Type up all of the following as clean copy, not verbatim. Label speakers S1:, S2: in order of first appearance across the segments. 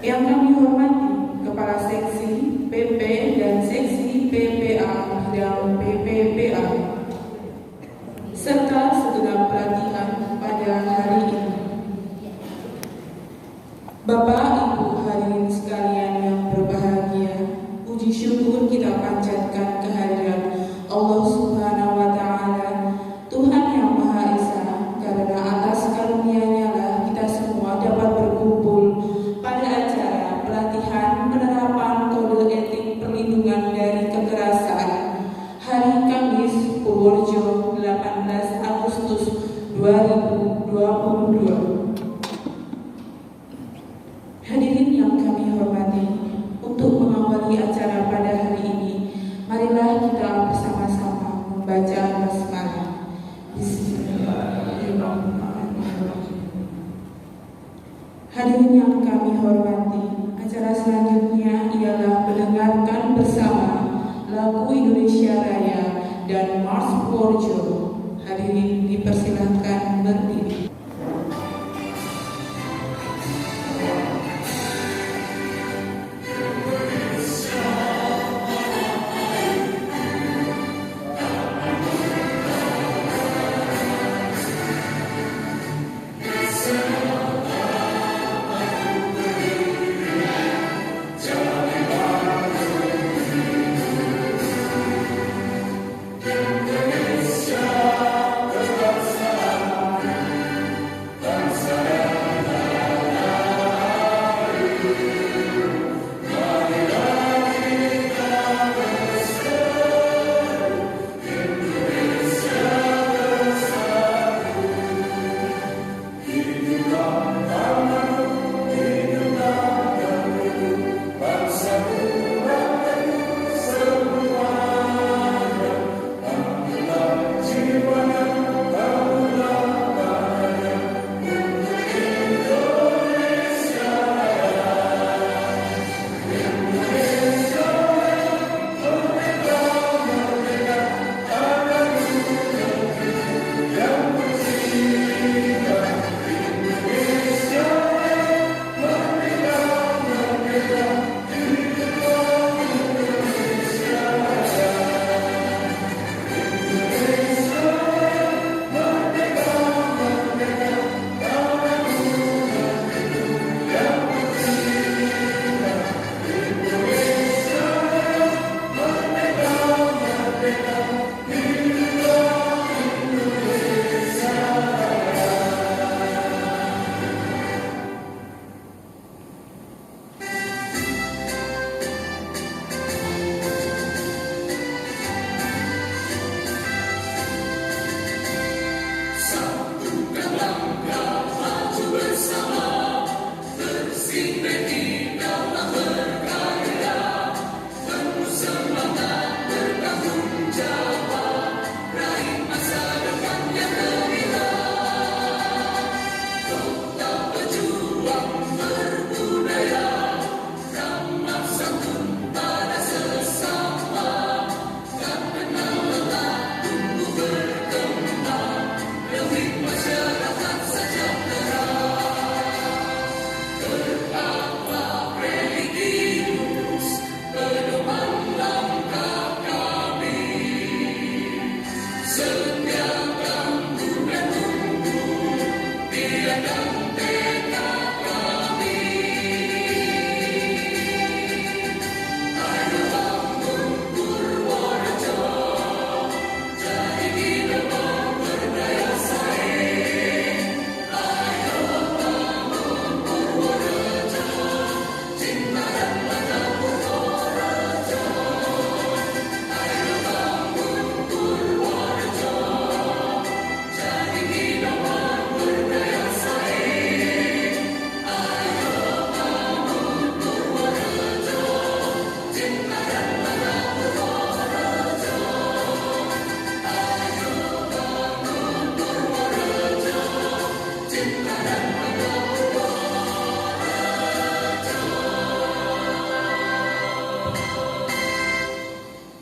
S1: Yang kami hormati Kepala Seksi PP dan Seksi PPA dan PPPA, serta segenap pelatihan pada hari ini. Bapak Ibu hadirin sekalian yang berbahagia, puji syukur kita panjatkan kehadiran Allah Subhanahu wa Ta'ala, Tuhan yang Maha Esa, karena atas karunia-Nya lah kita semua dapat berkumpul pada acara pelatihan penerapan kode etik perlindungan dari kekerasan hari Kamis Purworejo 18 Agustus 2022. Hadirin yang kami hormati, untuk mengawali acara pada hari ini, marilah kita bersama-sama membaca basmalah. Bismillahirrahmanirrahim. Hadirin yang kami hormati, acara selanjutnya ialah mendengarkan bersama lagu Indonesia Raya dan Mars Purworejo. Hadirin dipersilahkan berdiri.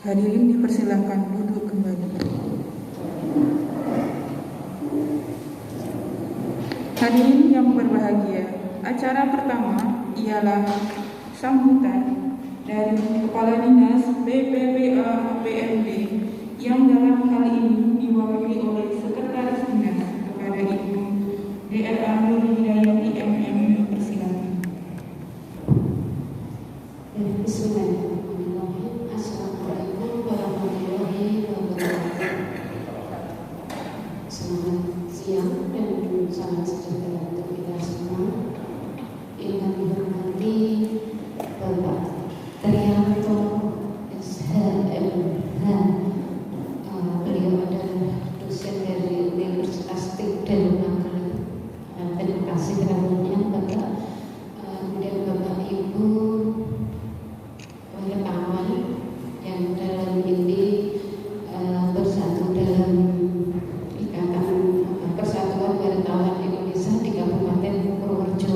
S1: Hadirin dipersilakan duduk kembali. Hadirin yang berbahagia, acara pertama ialah sambutan dari Kepala Dinas BPPA PMD yang dalam hal ini diwakili oleh Sekretaris Dinas kepada Ibu DRA Nur Hidayati MM. Persilakan.
S2: Bismillahirrahmanirrahim. Assalamualaikum warahmatullahi wabarakatuh. Selamat siang dan salam sejahtera untuk kita semua. Yang kami hormati Bapak Trianto SHMH. Beliau adalah dosen dari Universitas Tigdal Magelang. Terima kasih kerana Bapak. Kemudian Bapak Ibu kawan yang dalam ini bersatu dalam ikatan Persatuan Wartawan Indonesia di Kabupaten Purworejo.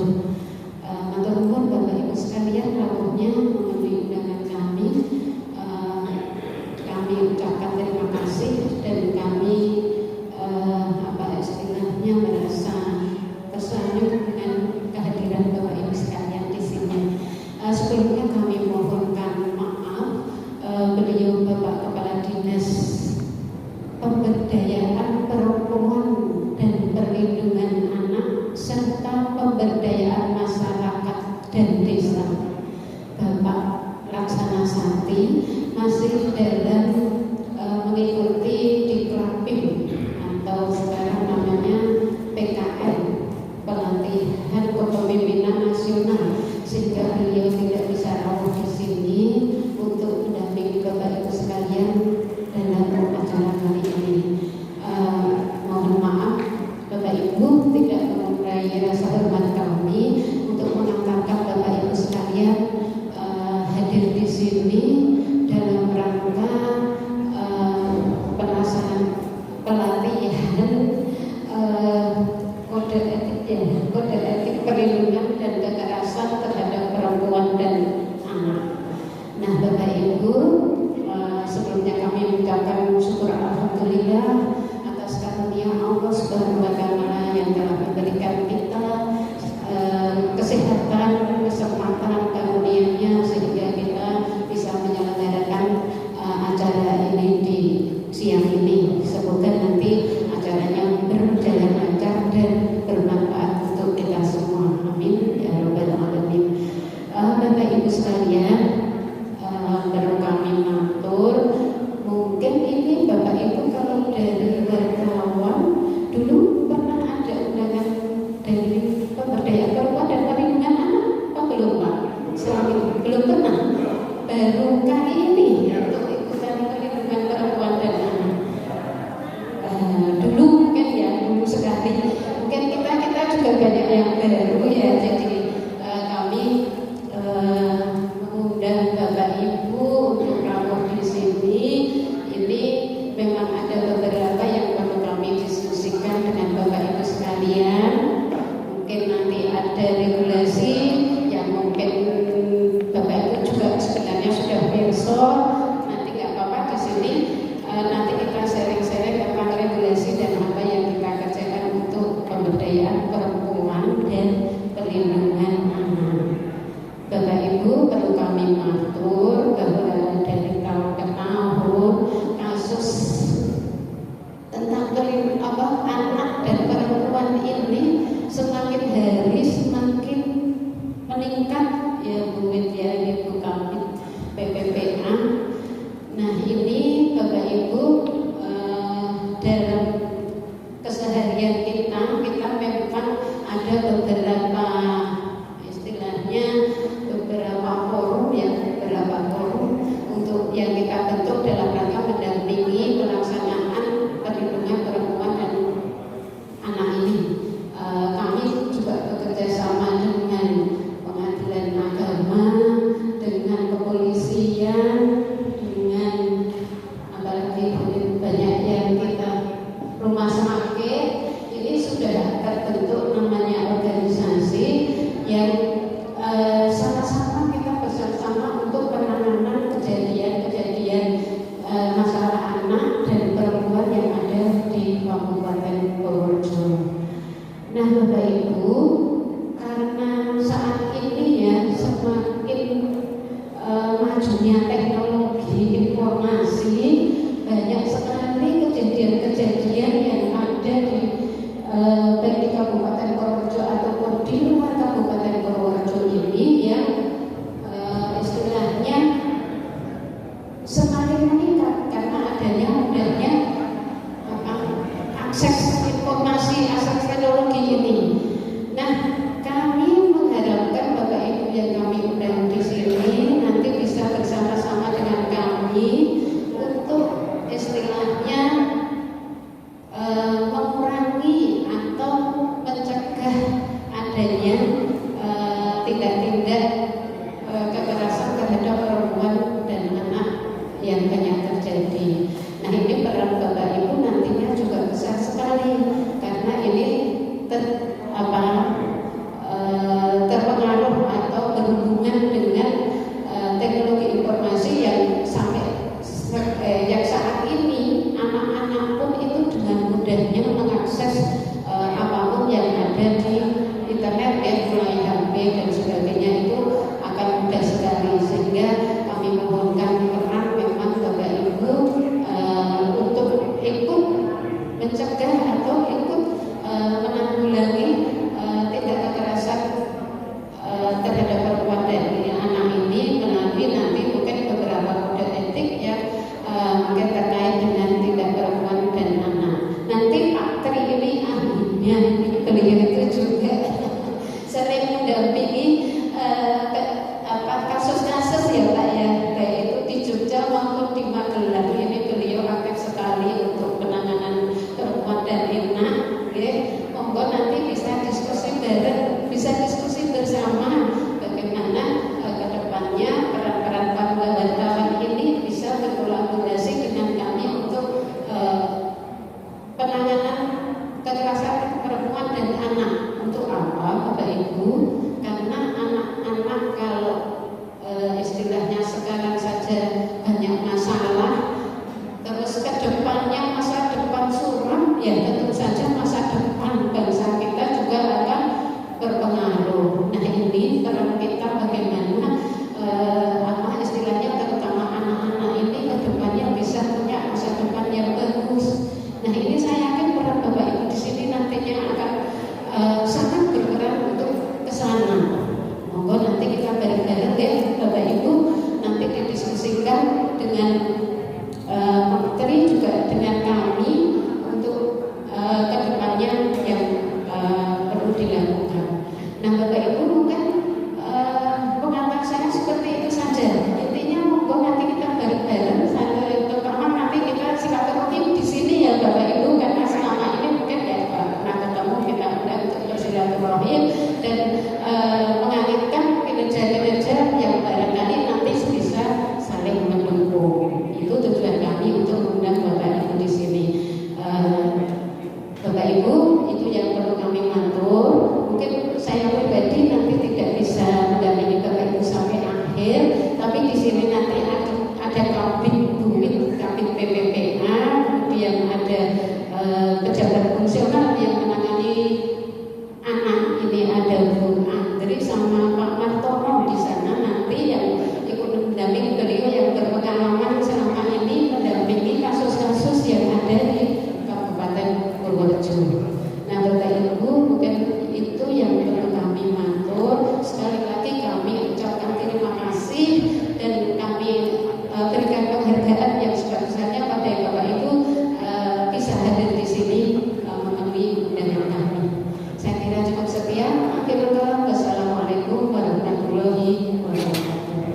S2: Matur nuwun Bapak Ibu sekalian, rawuhnya memenuhi undangan kami. Kami ucapkan terima kasih dan kami istilahnya merasa tersanjung dengan kehadiran Bapak Ibu sekalian di sini. Sebelumnya kami mohonkan maaf, beliau Bapak Kepala Dinas Pemberdayaan Perempuan dan Perlindungan Anak serta Pemberdayaan Masyarakat dan Desa, Bapak Laksana Santi, masih dalam mengikuti Dikrapim atau sekarang namanya PKN, Pelatihan Kepemimpinan Nasional, sehingga beliau tidak bisa rawuh di sini untuk mendampingi Bapak Ibu sekalian dalam acara kali ini. Mohon maaf Bapak Ibu, tidak mengurangi rasa hormat kami untuk mengantarkan Bapak Ibu sekalian hadir di sini dalam rangka pelaksanaan pelatihan kode etik perlindungan dan kekerasan terhadap perempuan dan anak. Nah Bapak Ibu, sebelumnya kami mengucapkan syukur alhamdulillah atas karunia Allah Subhanahu wa Ta'ala yang telah memberikan kita kesehatan, kesempatan, karunia-Nya sehingga kita bisa menyelenggarakan acara ini di siang ini. Semoga nanti acaranya berjalan lancar dan bermanfaat untuk kita semua. Amin ya rabbal alamin. Bapak Ibu sekalian, baru kami matur, mungkin ini Bapak Ibu kalau dari wartawan dulu pernah ada undangan dari Pemberdayaan Perempuan dan Perlindungan Anak, apa belum Pak? Selama ini belum pernah. Baru kali ini untuk ikutan perlindungan perempuan dan anak. Dulu mungkin ya, dulu sekali. Mungkin kita juga banyak yang baru ya. Jadi kami mengundang Bapak Ibu untuk rawuh di sini. Ini memang ada beberapa yang perlu kami diskusikan dengan Bapak Ibu sekalian. Mungkin nanti ada regulasi yang mungkin Bapak Ibu juga sebenarnya sudah biasa. Nanti nggak apa-apa di sini. Nanti kita sharing-sharing tentang regulasi dan apa yang kita kerjakan untuk pemberdayaan perempuan dan perlindungan anak. Bapak Ibu, perlu kami matur bahwa dari tahun ke tahun kasus tentang anak dan perempuan ini semakin hari semakin meningkat ya Bu Widya, Ibu Kabid PPPA. Nah ini Bapak Ibu, dalam keseharian kita memang ada beberapa istilahnya beberapa forum untuk yang kita bentuk dalam rangka mendampingi pelaksanaan perlindungan perempuan dan anak ini. Kami juga bekerja sama dengan pengadilan agama, dengan kepolisian, dengan apalagi banyak yang kita rumah sakit. Ini sudah terbentuk namanya organisasi yang sama-sama kita bersama untuk penanganan kejadian-kejadian masalah anak dan perempuan yang ada di Kabupaten Purworejo. Nah Bapak Ibu, karena saat ini ya tindak-tindak kekerasan terhadap perempuan dan anak yang banyak terjadi. Nah, ini peran Bapak Ibu nantinya juga besar sekali karena ini terpengaruh atau berhubungan dengan teknologi informasi yang yang saat ini anak-anak pun itu dengan mudahnya mengakses apapun yang ada di internet, mulai HP dan sebagainya, itu akan mudah sekali, sehingga kami mohonkan peran memang Bapak Ibu untuk ikut mencegah atau ikut menanggulangi tindak kekerasan terhadap perempuan dan anak ini melalui nanti mungkin beberapa kode etik yang mungkin terkait dengan tindak perempuan dan anak. Nanti Pak Tri ini ahlinya, beliau itu juga sering mendampingi kasus-kasus ya Pak ya, baik itu di Jogja maupun di Magelang. Ini beliau aktif sekali untuk penanganan perempuan dan anak. Monggo nanti bisa diskusi bareng, bisa diskusi bersama bagaimana kedepannya peran-peran wartawan ini bisa berkolaborasi dengan kami untuk penanganan kekerasan perempuan dan anak. Untuk apa Bapak Ibu? Karena anak-anak kalau istilahnya sekarang saja banyak masalah, terus ke depannya masa depan suram, ya tentu saja masa depan bangsa kita juga akan berpengaruh. Nah, ini peran kita bagaimana istilahnya terutama anak-anak ini ke depannya bisa punya masa depan yang bagus. Nah, ini saya yakin peran Bapak Ibu di sini nantinya akan sangat berperan untuk ke sana. Monggo nanti kita bareng-bareng ya Bapak Ibu, nanti didiskusikan dengan Menteri juga dengan kami untuk kedepannya yang perlu dilakukan. Nah Bapak Ibu, mungkin pengantar saya seperti itu saja. Intinya monggo nanti kita bareng-bareng, terutama nanti kita silaturahim di sini ya Bapak Ibu, karena selama ini mungkin ya pernah ketemu, kita undang untuk bersilaturahim dan mengaitkan kinerja-kinerja yang barangkali nanti bisa saling mendukung. Itu tujuan kami untuk mengundang Bapak Ibu di sini. Bapak Ibu, itu yang perlu kami matur. Mungkin saya pribadi nanti tidak bisa mendampingi Bapak Ibu sampai akhir, tapi di sini nanti ada kabin bumit, kabin PPPA, kemudian ada pejabat fungsional yang menangani anak. Ini ada Bu Andri sama Pak Martono di sana nanti yang ikut mendampingi beliau yang berpengalaman selama ini mendampingi kasus-kasus yang ada di Kabupaten Purworejo. Nah Bapak Ibu, mungkin itu yang perlu kami matur. Sekali lagi kami ucapkan terima kasih dan kami berikan penghargaan yang sebesar-besarnya pada Bapak Ibu bisa hadir di sini memenuhi undangan kami. Saya kira cukup sekian. Akhirul kalam, wassalamualaikum warahmatullahi wabarakatuh.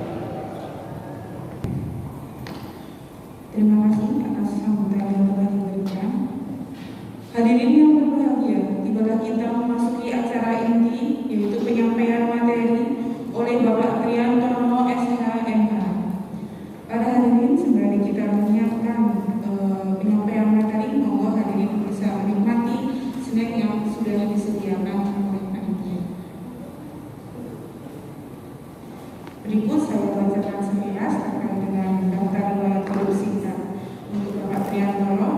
S1: Terima kasih atas sambutan yang telah diberikan. Hadirin yang berbahagia, tibalah kita memasuki acara inti, yaitu penyampaian materi oleh Bapak Triantono SHMH. Para hadirin, sembari kita menyiapkan penyampaian materi, monggo hadirin bisa menikmati snack yang sudah disediakan oleh panitia. Berikut saya bacakan sekilas terkait dengan daftar riwayat hidup singkat untuk Bapak Triantono.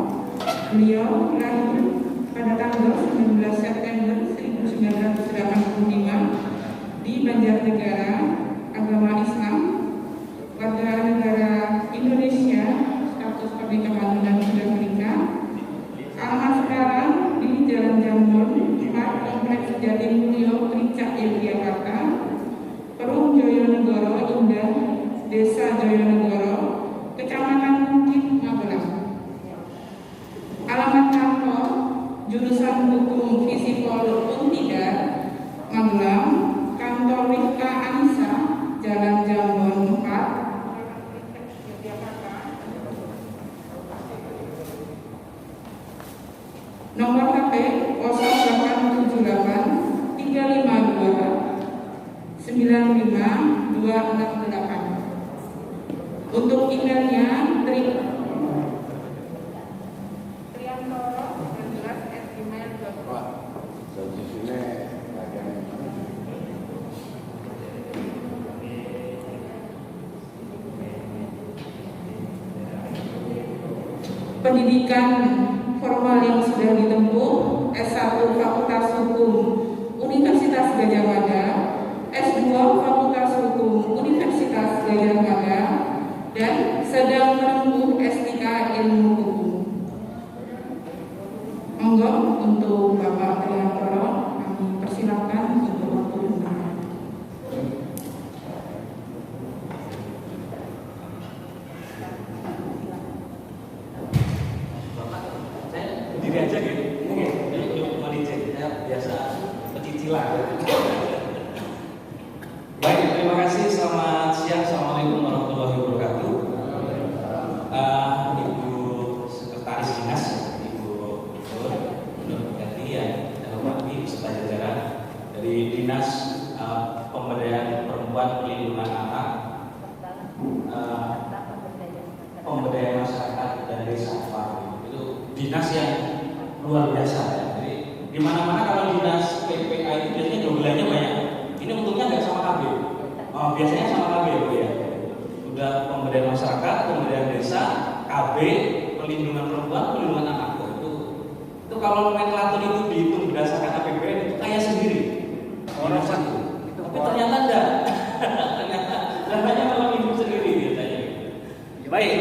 S1: Beliau lahir pada tanggal 19 September 1985 di Banjarnegara, agama Islam, warga negara Indonesia, status pernikahan dan sudah menikah. Alamat sekarang di Jalan Jambon, Kompleks Jatimulyo, Ricak, Yogyakarta. Perum Joyonegoro Indah, Desa Joyonegoro, Kecamatan Bukit, Magelang. Alamat kantor jurusan hukum Visipol Untida, Magelang. Kantor Rifka Anissa, Jalan Jambon 4, Yogyakarta. Nomor HP 0878 352 9 268. Untuk emailnya triantoro19@gmail.com. Pendidikan formal yang sudah ditempuh: S1 Fakultas Hukum Universitas Gadjah Mada, S2 Fakultas Hukum Universitas Gadjah Mada, dan sedang menempuh S3 Ilmu Hukum. Monggo untuk Bapak Triantoro kami persilakan untuk waktu undangan.
S3: Diri aja gitu, mau dicek, saya biasa pecicilan. Baik, terima kasih. Selamat siang, assalamualaikum warahmatullahi wabarakatuh. Ibu Sekretaris Dinas, Ibu Ganti yang terhormati beserta jajaran dari Dinas Pemberdayaan Perempuan Perlindungan Anak, Pemberdayaan Masyarakat dan Desa. Itu dinas yang luar biasa ya. Jadi di mana-mana kalau dinas PPA itu biasanya jumlahnya banyak. Ini untungnya nggak sama KB. Biasanya sama KB ya. Udah pemberdayaan masyarakat, pemberdayaan desa, KB, perlindungan perempuan, perlindungan anak. Itu kalau nomenklatur itu dihitung berdasarkan APBN itu kaya sendiri. Orang satu. Tapi ternyata enggak. Ternyata namanya malah hidup sendiri biasanya. Baik.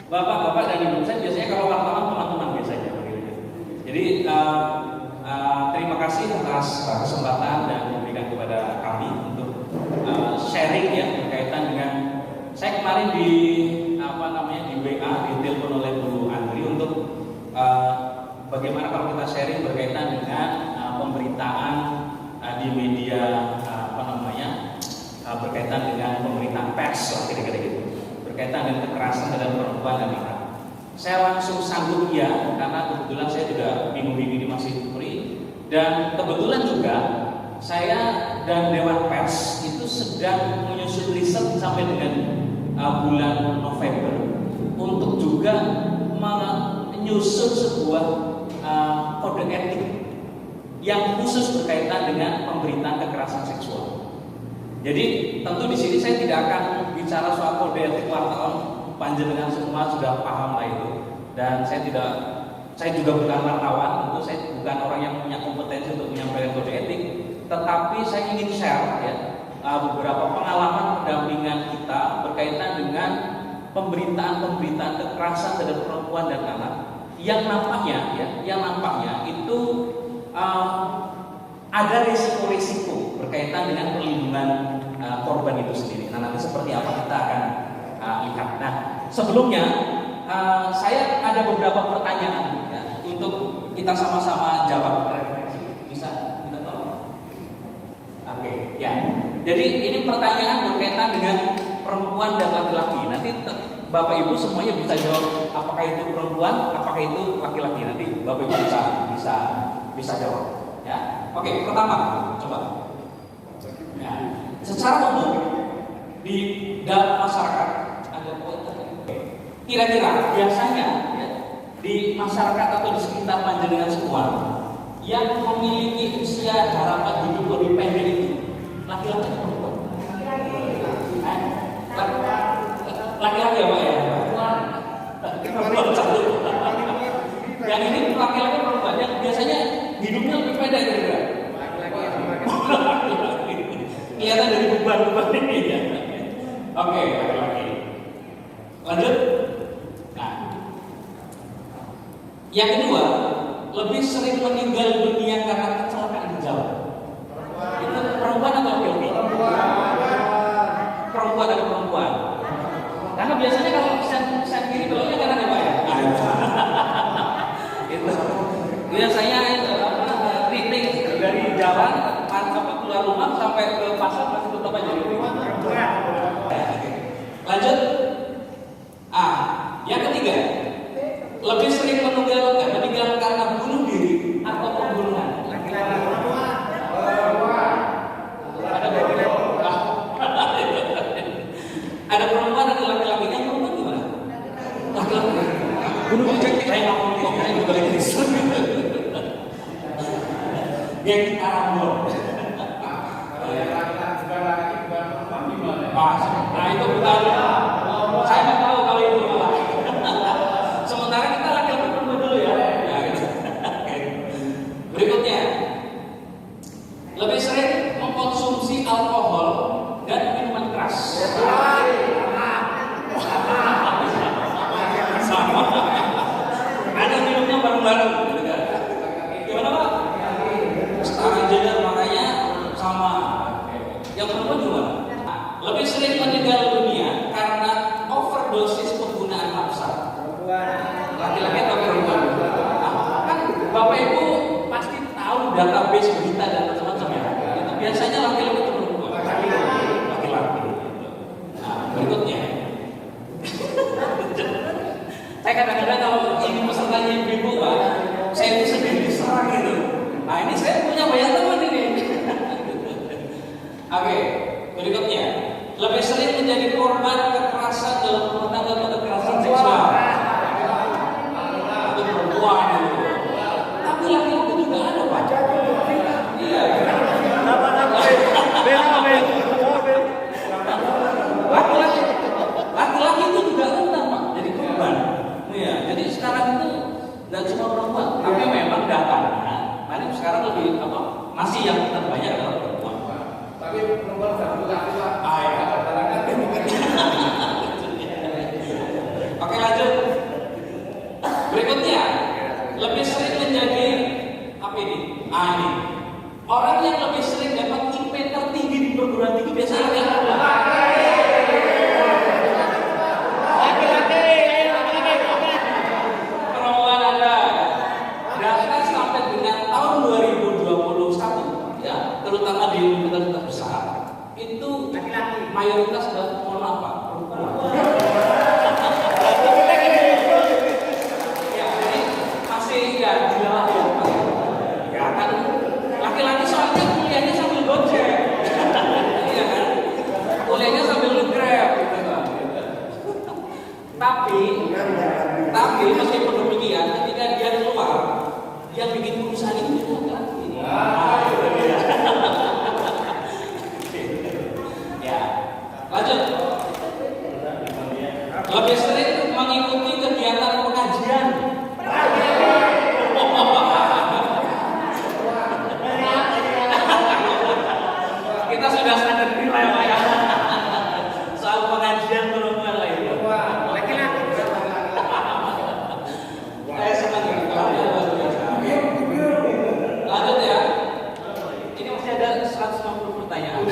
S3: Bapak-bapak dan ibu saya biasanya kalau wartawan teman-teman biasanya. Jadi terima kasih atas kesempatan dan diberikan kepada kami untuk sharing ya berkaitan dengan saya kemarin di di WA ditelepon oleh Bu Andri untuk bagaimana kalau kita sharing berkaitan dengan pemberitaan di media berkaitan dengan pemberitaan pers lah kira-kira gitu. Berkaitan dengan kekerasan terhadap perempuan dan anak. Saya langsung sanggup ya, karena kebetulan saya juga minggu-minggu ini masih free, dan kebetulan juga saya dan Dewan Pers itu sedang menyusun riset sampai dengan bulan November untuk juga menyusun sebuah kode etik yang khusus berkaitan dengan pemberitaan kekerasan seksual. Jadi tentu di sini saya tidak akan bicara soal kode etik wartawan, panjenengan semua sudah paham lah itu. Dan saya juga bukan wartawan, tentu saya bukan orang yang punya kompetensi untuk menyampaikan kode etik. Tetapi saya ingin share ya beberapa pengalaman pendampingan kita berkaitan dengan pemberitaan kekerasan terhadap perempuan dan anak yang nampaknya itu ada risiko-risiko berkaitan dengan perlindungan korban itu sendiri. Nah, nanti seperti apa kita akan lihat. Nah, sebelumnya saya ada beberapa pertanyaan ya, untuk kita sama-sama jawab. Bisa kita tolong? Oke, ya. Jadi ini pertanyaan berkaitan dengan perempuan dan laki-laki. Nanti Bapak Ibu semuanya bisa jawab apakah itu perempuan, apakah itu laki-laki. Nanti Bapak Ibu bisa jawab. Ya, oke. Pertama, coba. Ya, secara umum di dalam masyarakat ada kira-kira biasanya ya, di masyarakat atau di sekitar panjenengan semua yang memiliki usia harapan hidup lebih pendek itu laki-laki atau perempuan? Laki-laki ya Pak ya? Yang ini laki-laki perempuan yang biasanya hidupnya lebih pendek kira-kira. Kelihatan dari beban-beban ini ya. Oke, laki-laki. Lanjut. Nah, yang kedua, lebih sering meninggal dunia karena kecelakaan di jalan. Itu perempuan atau laki-laki? Perempuan atau perempuan? Karena biasanya kalau sen kiri beloknya kanan ya Pak ya. Itu biasanya titik dari jalan keluar rumah sampai ke pasar masih tetap aja di rumah. Lanjut. Yang ketiga, lebih sering meninggal karena bunuh diri atau pembunuhan. Nah itu bukan. Saya nggak tahu kalau itu malah. Sementara kita laki-laki perempuan dulu ya. Nah, gitu. Berikutnya, lebih sering mengkonsumsi alkohol dan minuman keras. Sama. Ada minumnya bareng-bareng, gitu kan? Gimana Pak? Setara gender makanya sama. Yang perempuan juga. Lebih sering meninggal dunia karena overdosis penggunaan nafsa. Laki-laki atau perempuan? Kan Bapak Ibu pasti tahu database berita dan macam-macam ya. Itu biasanya laki-laki atau perempuan? Laki-laki. Nah, berikutnya. Saya kadang-kadang kalau ini pesertanya ibu Pak, saya itu sendiri diserang gitu. Nah ini saya punya banyak teman ini. Oke, berikutnya. Lebih sering menjadi korban kekerasan dalam rumah tangga atau kekerasan seksual. Itu perempuan itu. Tapi laki-laki juga ada Pak. Iya. Laki-laki itu juga rentan Pak, jadi korban. Iya, jadi sekarang itu nggak cuma perempuan, tapi memang datanya. Paling sekarang lebih masih yang terbanyak adalah perempuan.
S4: Tapi perempuan satu laki Pak.
S3: Oke lanjut. Berikutnya, lebih sering menjadi apa ini? Ini. Orang yang lebih sering dapat IP tertinggi di perguruan tinggi biasanya perempuan ada. Data sampai dengan tahun 2021 ya, terutama di universitas besar itu mayoritas adalah mohon maaf Pak, perempuan. Ya, jadi masih ya di bawah ya Pak. Ya kan laki-laki soalnya kuliahnya sambil gojek. Iya kan? Kuliahnya sambil nge-grab gitu kan. Tapi meskipun demikian ketika dia keluar, yang bikin perusahaan ini laki-laki. Ya, lanjut. Lebih sering mengikuti kegiatan pengajian. Kita sudah sadar nilai Pak ya. Soal pengajian perempuan lah itu.
S4: Laki-laki.
S3: Saya senang gitu. Lanjut ya. Ini masih ada 150 pertanyaan.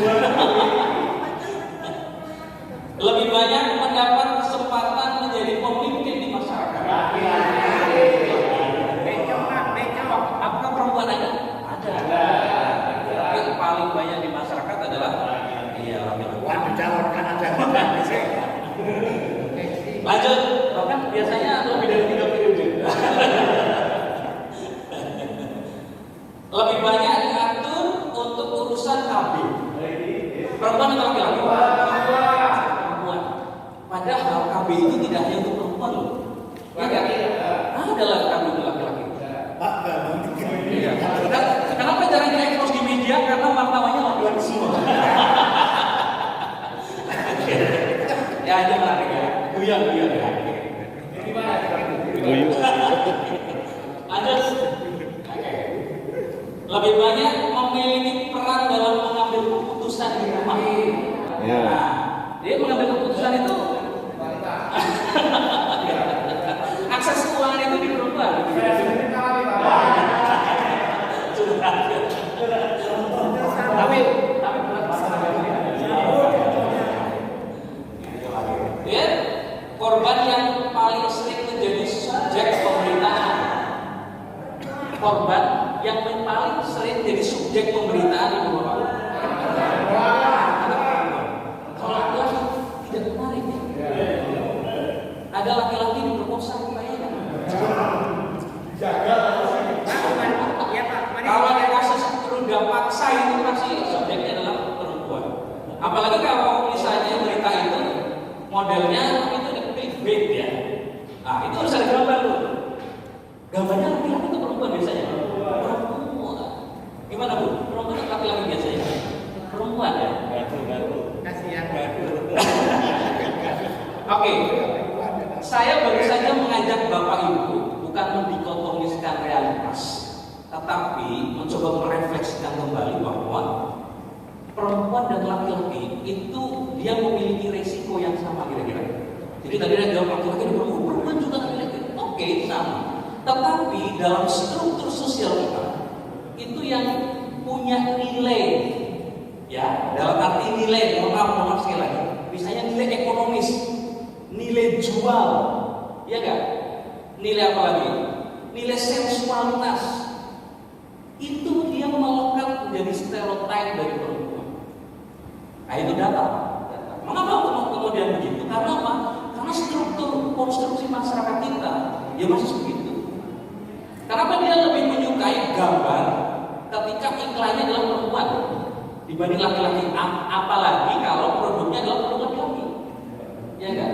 S3: Lebih banyak mendapat kesempatan menjadi pemimpin di masyarakat. Apakah perempuan ada? Ada. Tapi paling banyak di masyarakat adalah laki-laki.
S4: Kan mencalonkan aja.
S3: Lanjut. Bahkan biasanya lebih dari 3 periode. Lebih banyak diatur untuk urusan KB. Perempuan atau laki-laki? Perempuan. Padahal KB itu tidak hanya untuk perempuan loh. Ya kan? Adalah KB untuk laki-laki. Iya. Kenapa jarang diekspos di media? Karena wartawannya laki-laki semua. Ya aja menarik ya. Buyar ya. Lanjut. Lebih banyak memiliki peran dalam mengambil keputusan di rumah. Nah, dia mengambil keputusan itu akses keuangan itu di perempuan. Tapi ya, korban yang paling sering menjadi subjek pemberitaan. Korban yang paling sering jadi subjek pemberitaan itu Bapak. Kalau laki-laki tidak menarik ya. Ada laki-laki diperkosa kayaknya. Kalau ada kasus terunda paksa itu pasti subjeknya adalah perempuan. Apalagi kalau misalnya berita itu modelnya itu clickbait ya. Nah itu harus ada gambar loh. Gambarnya laki-laki atau perempuan biasanya? Perempuan. Gimana Bu? Perempuan atau laki-laki biasanya? Perempuan ya?
S4: Kasihan.
S3: Oke, saya baru saja mengajak Bapak Ibu bukan mendikotomiskan realitas, tetapi mencoba merefleksikan kembali bahwa perempuan dan laki-laki itu dia memiliki resiko yang sama kira-kira. Jadi tadi ada jawab laki-laki dan perempuan juga laki-laki. Oke, sama. Tetapi dalam struktur sosial kita itu yang punya nilai, ya dalam arti nilai, mohon maaf sekali lagi. Misalnya nilai ekonomis, nilai jual, ya kan? Nilai apa lagi? Nilai sensualitas. Itu dia melekat menjadi stereotip dari perempuan. Nah itu data. Mengapa kemudian begitu? Karena apa? Karena struktur konstruksi masyarakat kita ya masih begitu. Kenapa dia lebih menyukai gambar ketika iklannya adalah perempuan dibanding laki-laki? Apalagi kalau produknya adalah produk laki-laki, ya kan?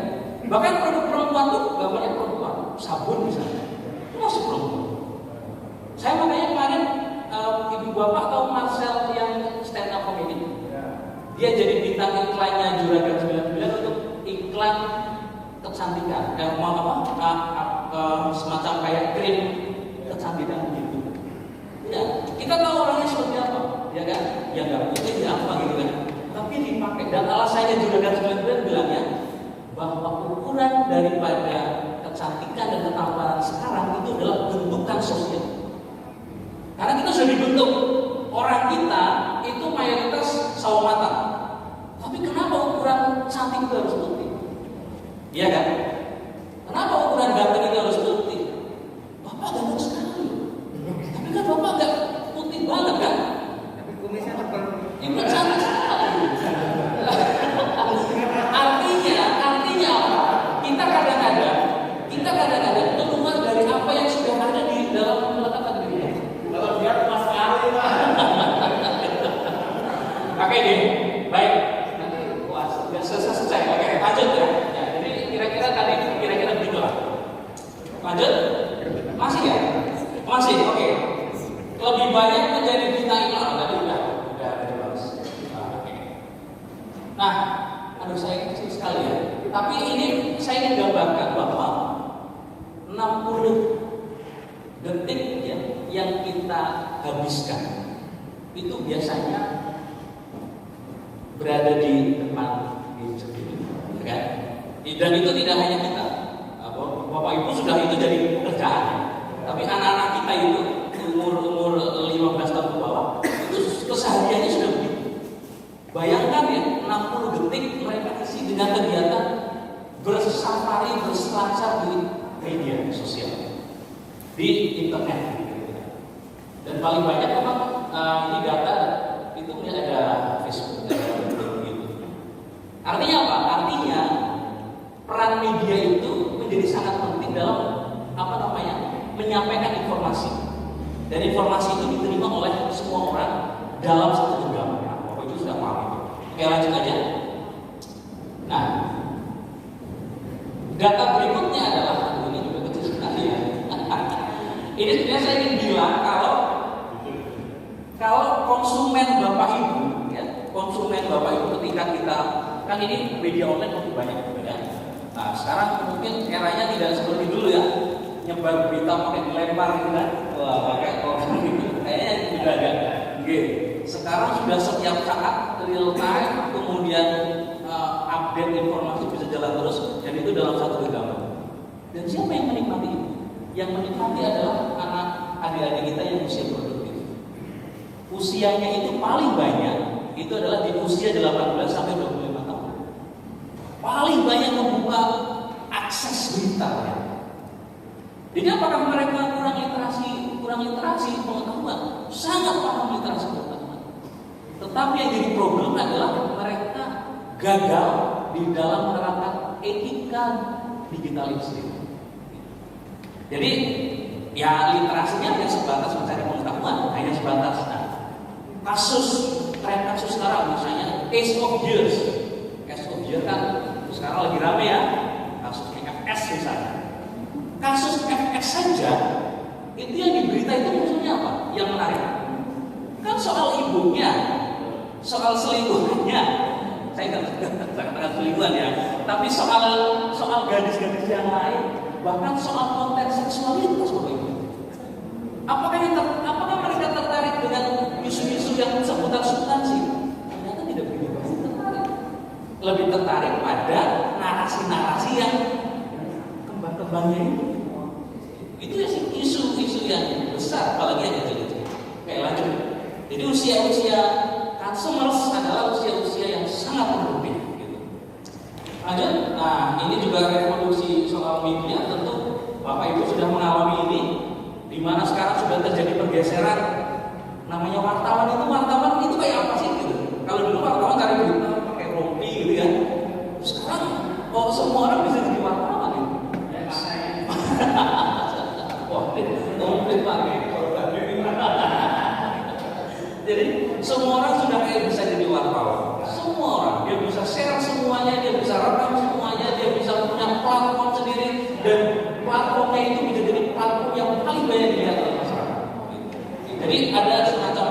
S3: Bahkan produk perempuan itu gambarnya perempuan, sabun misalnya, itu masih perempuan. Saya makanya kemarin ibu bapak tahu Marcel yang stand up comedy, dia jadi bintang iklannya Juragan 99 untuk iklan kecantikan, semacam kayak krim kecantikan gitu. Ya, kita tahu orangnya seperti apa, ya kan? Ya nggak putih, ya apa gitu kan? Tapi dipakai dan alasannya Juragan 99 bilangnya bahwa ukuran daripada kecantikan dan ketampanan sekarang itu adalah bentukan sosial. Karena kita sudah dibentuk, orang kita itu mayoritas sawo matang. Tapi kenapa ukuran cantik itu harus putih? Iya kan? Kenapa ukuran ganteng itu harus putih? Bapak ganteng sekali. Tapi kan bapak nggak putih banget kan?
S4: Tapi kumisnya tebal.
S3: Itu cantik sekali. Artinya apa? Kita kadang-kadang keluar dari apa yang sudah ada di dalam meletakkan diri.
S4: Kalau dia pas sekali lah.
S3: Oke deh, baik. Nanti sudah selesai. Oke, lanjut ya. Ya, jadi kira-kira tadi begitulah. Lanjut? Masih ya? Masih. Oke. Lebih banyak menjadi berita iklan tadi udah bagus. Nah, aduh saya kecil sekali ya. Tapi ini saya ingin gambarkan bahwa 60 detik ya yang kita habiskan itu biasanya berada di depan gadget ini, kan? Dan itu tidak hanya kita, bapak ibu sudah itu jadi pekerjaan, tapi anak-anak kita itu umur 15 tahun ke bawah itu kesehariannya sudah begitu. Bayangkan ya 60 detik mereka isi dengan kegiatan bersafari, berselancar di media sosial, di internet. Dan paling banyak memang ini data itu ada Facebook, ada gitu. Artinya apa? Artinya peran media itu menjadi sangat penting dalam menyampaikan informasi. Dan informasi itu diterima oleh semua orang dalam satu genggaman. Bapak itu sudah paham itu. Oke, lanjut aja. Nah, data berikutnya adalah ini juga kecil sekali ya. Ini sebenarnya saya ingin bilang kalau konsumen Bapak Ibu, ya, konsumen Bapak Ibu ketika kita kan ini media online lebih banyak ya. Nah, sekarang mungkin eranya tidak seperti dulu ya, nyebar berita pakai dilempar gitu kan, wah pakai orang gitu, kayaknya sudah ada. Oke, sekarang sudah setiap saat real time, kemudian update informasi bisa jalan terus, dan itu dalam satu genggaman. Dan siapa yang menikmati itu? Yang menikmati adalah anak adik-adik kita yang usia produktif. Usianya itu paling banyak itu adalah di usia 18 sampai 25 tahun. Paling banyak membuka akses berita. Ya. Jadi apakah mereka kurang literasi pengetahuan? Sangat paham literasi pengetahuan. Tetapi yang jadi problem adalah mereka gagal di dalam menerapkan etika digital itu sendiri. Jadi ya literasinya hanya sebatas mencari pengetahuan, hanya sebatas tren kasus sekarang misalnya case of years kan sekarang lagi rame ya, kasus FS misalnya. Kasus FS saja itu yang diberita itu maksudnya apa? Yang menarik kan soal ibunya, soal selingkuhannya, Saya nggak katakan selingkuhan ya, tapi soal gadis-gadis yang lain, bahkan soal konten seksualitas Bapak Ibu. Apakah mereka tertarik dengan isu-isu yang seputar substansi? Ternyata tidak begitu banyak tertarik. Lebih tertarik pada narasi-narasi yang kembang-kembangnya itu. Itu ya sih isu-isu yang besar, apalagi yang kecil-kecil. Oke, lanjut. Jadi usia-usia consumers adalah usia-usia yang sangat produktif. Gitu. Lanjut. Nah, ini juga revolusi soal media. Tentu Bapak Ibu sudah mengalami ini, di mana sekarang sudah terjadi pergeseran. Namanya wartawan itu kayak apa sih gitu? Kalau dulu wartawan cari berita pakai rompi gitu ya. Sekarang semua orang bisa jadi wartawan gitu. Komplit pakai. Jadi semua orang sudah kayak bisa jadi wartawan. Semua orang, dia bisa share semuanya, dia bisa rekam semuanya, dia bisa punya platform sendiri, dan platformnya itu bisa jadi platform yang paling banyak dilihat oleh masyarakat. Jadi ada semacam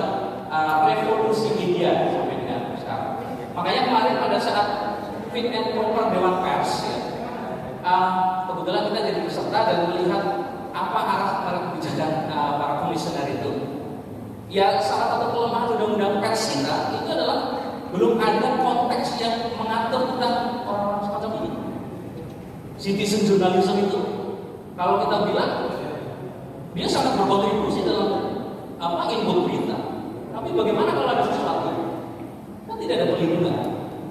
S3: revolusi media sampai dengan sekarang. Makanya kemarin pada saat fit and proper Dewan Pers, ya, kebetulan kita jadi peserta dan melihat apa arah kebijakan para komisioner itu. Ya, salah satu kelemahan undang-undang pers kita itu adalah belum ada konteks yang mengatur tentang orang-orang semacam ini. Citizen journalism itu, kalau kita bilang, dia sangat berkontribusi dalam input berita. Tapi bagaimana kalau ada sesuatu? Kan tidak ada perlindungan.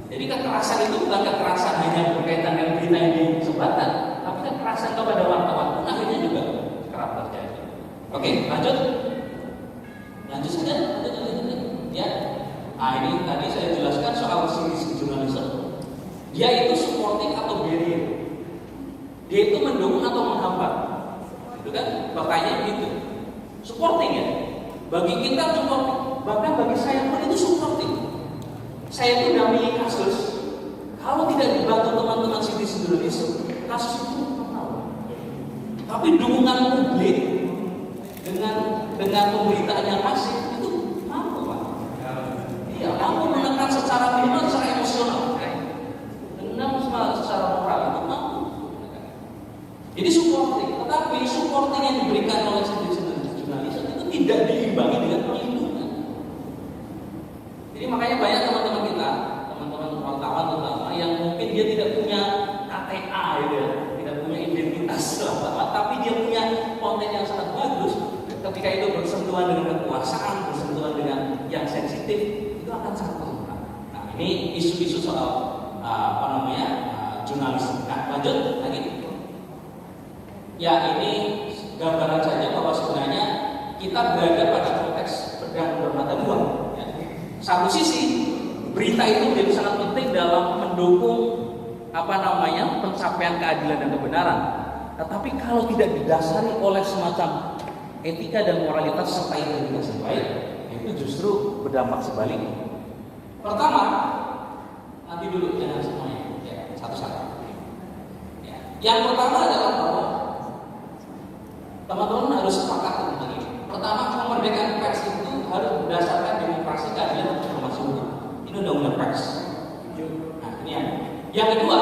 S3: Jadi kekerasan itu bukan kekerasan hanya berkaitan dengan berita yang disebarkan, tapi kekerasan kepada wartawan pun akhirnya juga kerap terjadi. Oke, lanjut saja. Ya. Nah, ini tadi saya jelaskan soal citizen journalism. Dia itu supporting atau barrier. Dia itu mendukung atau menghambat. Itu kan pertanyaan gitu. Supporting ya. Bagi kita supporting, bahkan bagi saya pun itu supporting. Saya itu dampingi kasus. Kalau tidak dibantu teman-teman citizen journalism, kasus itu tahu. Tapi dukungan publik dengan pemberitaan yang masif itu mampu, Pak. Iya, mampu menekan secara minimal, secara emosional, menekan secara moral itu mampu. Jadi supporting, tetapi supporting yang diberikan oleh citizen journalism itu tidak diimbangi dengan perlindungan. Jadi makanya banyak teman-teman kita, teman-teman wartawan terutama yang mungkin dia tidak punya KTA, gitu ya, tidak punya identitas wartawan, tapi dia punya konten yang sangat bagus. Ketika itu bersentuhan dengan kekuasaan, bersentuhan dengan yang sensitif, itu akan sangat terbuka. Nah, ini isu-isu soal jurnalisme. Nah, lanjut lagi. Ya, ini gambaran saja bahwa sebenarnya kita berada pada konteks pedang bermata dua. Ya. Satu sisi, berita itu menjadi sangat penting dalam mendukung pencapaian keadilan dan kebenaran. Tetapi kalau tidak didasari oleh semacam etika dan moralitas serta integritas yang baik, itu justru berdampak sebaliknya. Pertama, nanti dulu jangan semuanya, ya, satu-satu. Ya. Yang pertama adalah bahwa teman-teman harus sepakat tentang ini. Pertama, kemerdekaan pers itu harus berdasarkan demokrasi, keadilan, dan informasi hukum. Ini undang-undang pers. Nah, ini ya. Yang kedua,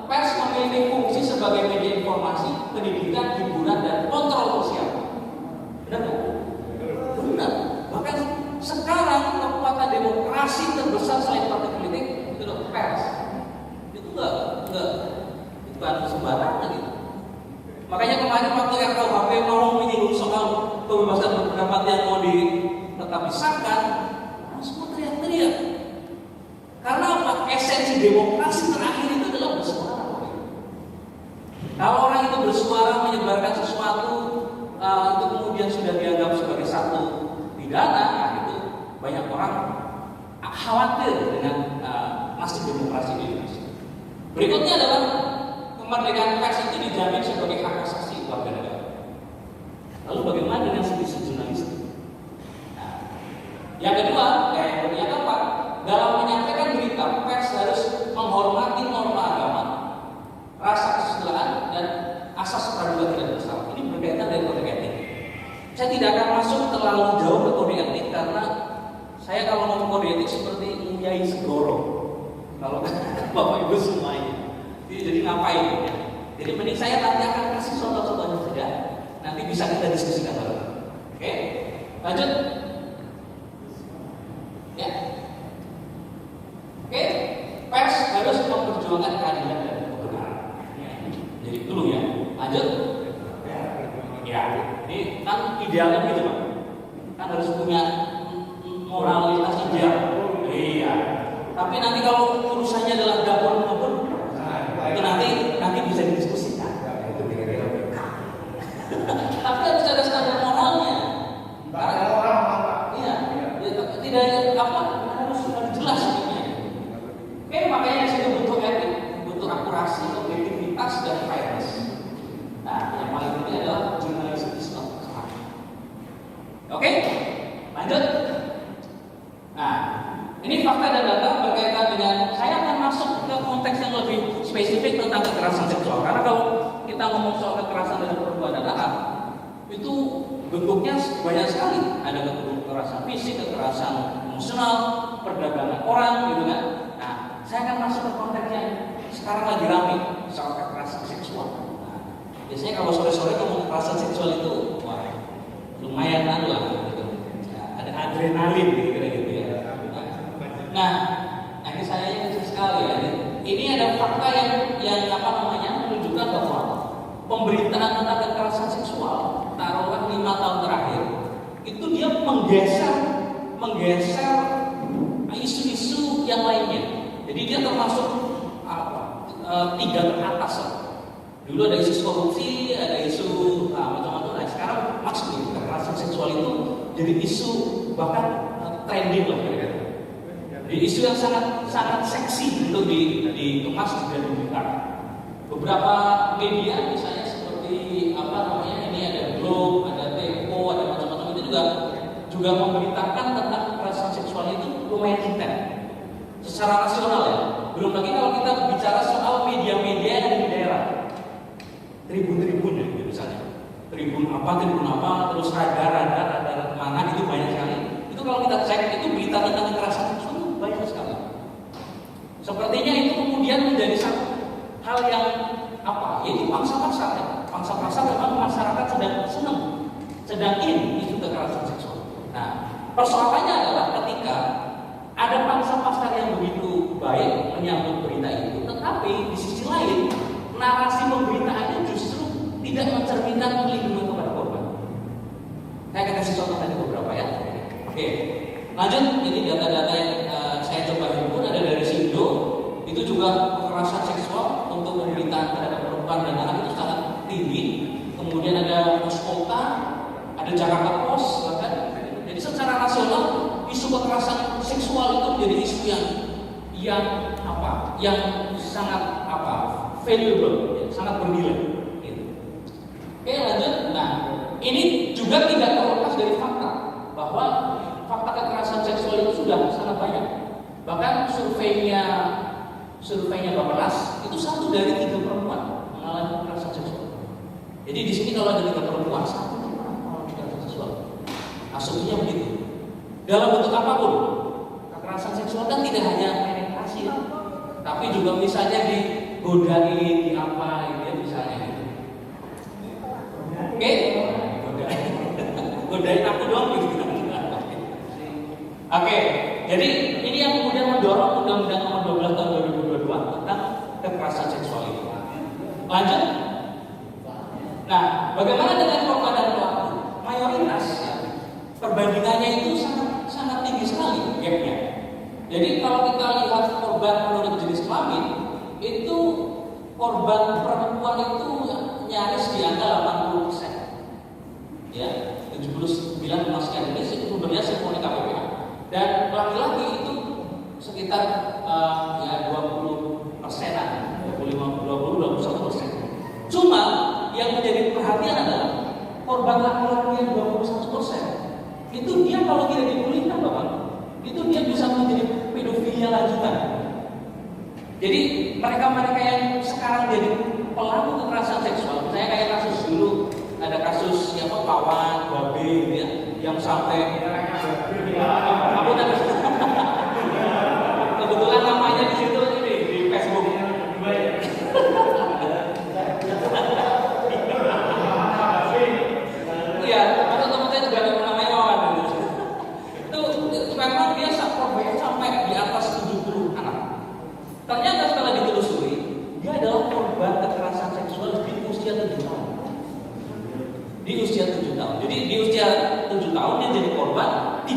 S3: pers memiliki fungsi sebagai media informasi, pendidikan, hiburan, dan kontrol sosial. Benar kan? Benar. Bahkan sekarang kekuatan demokrasi terbesar selain partai politik itu adalah pers. Itu bukan sembarangan gitu. Makanya kemarin waktu RKUHP mau menyinggung soal kebebasan berpendapat yang mau tetap disahkan, semua teriak-teriak. Karena apa? Esensi demokrasi terakhir itu adalah bersuara. Kalau orang itu bersuara menyebarkan sesuatu, itu kemudian sudah dianggap sebagai satu pidana, itu banyak orang khawatir dengan nasib demokrasi di Indonesia. Berikutnya adalah kemerdekaan pers itu dijamin sebagai hak asasi warga negara. Lalu bagaimana dengan citizen journalism? Nah, yang kedua, yang keempat, dalam menyampaikan berita, pers harus menghormati norma agama, rasa kesusilaan, dan asas praduga tidak bersalah. Ini berkaitan dengan kode etik. Saya tidak akan masuk terlalu jauh ke kode etik karena saya kalau ngomong kode etik seperti Nyai Segoro. Kalau Bapak Ibu semuanya. Jadi ngapain ya? Jadi mending saya nanti akan kasih contoh-contohnya saja. Nanti bisa kita diskusikan bareng. Oke? Lanjut. Ya. Oke, pers harus memperjuangkan keadilan dan kebenaran. Ya. Jadi dulu ya. Lanjut. Ya, ini kan idealnya gitu Pak. Kan harus punya moralitas ideal. Iya. Tapi nanti kalau urusannya adalah dapur maupun itu nanti bisa didiskusikan. Tapi harus ada standar moralnya. Iya, tidak harus jelas ini. Oke, makanya di situ butuh etik, butuh akurasi, objektivitas dan fairness. Nah, yang paling penting adalah jurnalisme kebenaran. Oke, lanjut. Nah, ini fakta dan data berkaitan dengan, saya akan masuk ke konteks yang lebih spesifik tentang kekerasan seksual. Karena kalau kita ngomong soal kekerasan dalam perempuan dan anak, itu bentuknya banyak sekali. Ada kekerasan fisik, kekerasan emosional, perdagangan orang, gitu kan. Nah, saya akan masuk ke konteks yang sekarang lagi rame soal kekerasan seksual. Nah, biasanya kalau sore-sore ngomong kekerasan seksual itu, wah, lumayan lah, gitu. Ya, ada adrenalin, gitu ya. Nah, ini saya kecil sekali ya. Ini ada fakta yang menunjukkan bahwa pemberitaan tentang kekerasan seksual, taruhlah 5 tahun terakhir, itu dia menggeser isu-isu yang lainnya. Jadi dia termasuk 3 teratas. Dulu ada isu korupsi, ada isu macam-macam. Nah, sekarang maksudnya kekerasan seksual itu jadi isu bahkan trending lah kira-kira. Jadi isu yang sangat seksi untuk dikemas dan dibuka. Beberapa media misalnya seperti ini ada Globe, ada Tempo, ada macam-macam itu juga memberitakan tentang kekerasan seksual itu lumayan intens secara nasional ya. Belum lagi kalau kita bicara soal media-media yang ada di daerah, tribun-tribun ya, misalnya tribun apa, terus radar mana itu banyak sekali. Itu kalau kita cek itu berita tentang kekerasan seksual banyak sekali. Sepertinya itu kemudian menjadi satu hal yang ini pangsa-pasar ya. Pangsa-pasar memang masyarakat sedang in isu kekerasan seksual. Nah, persoalannya adalah ketika ada pangsa-pasar yang begitu baik menyambut berita itu, tetapi di sisi lain narasi pemberitaannya justru tidak mencerminkan perlindungan kepada korban. Saya akan kasih contoh tadi beberapa ya. Oke. Lanjut, ini data-data yang saya coba himpun ada dari Sindo. Itu juga kekerasan seksual untuk pemberitaan terhadap perempuan dan anak itu sangat tinggi. Kemudian ada Muskota, ada Jakarta Post, bahkan. Jadi secara nasional isu kekerasan seksual itu menjadi isu yang sangat valuable, sangat bernilai. Gitu. Oke, lanjut. Nah, ini juga tidak terlepas dari fakta bahwa fakta kekerasan seksual itu sudah sangat banyak. Bahkan surveinya Bappenas itu 1 dari 3 perempuan mengalami kekerasan seksual. Jadi di sini kalau ada 3 perempuan, 1 mengalami kekerasan seksual. Asumsinya begitu. Dalam bentuk apapun, kekerasan seksual kan tidak hanya penetrasi, tapi juga misalnya digodain, misalnya gitu. Oke? Godain aku doang gitu. Oke, jadi ini yang kemudian mendorong Undang-Undang Nomor 12 Tahun 2022 tentang kekerasan seksual itu. Lanjut. Nah, bagaimana dengan korban dan pelaku? Mayoritas perbandingannya itu sangat tinggi sekali gapnya. Jadi kalau kita lihat korban menurut jenis kelamin, itu korban perempuan itu nyaris di angka 80%. Ya, 79,sekian ini sumbernya Simfoni KPPA. Dan laki-laki itu sekitar 20%-an, 21%. Cuma yang menjadi perhatian adalah korban laki-laki yang 21%. Itu dia kalau tidak dipulihkan Bapak, itu dia bisa menjadi pedofilia lanjutan. Jadi mereka-mereka yang sekarang jadi pelaku kekerasan seksual, saya kayak kasus dulu ada kasus Pawan, Babe gitu ya, yang sampai kebetulan namanya di situ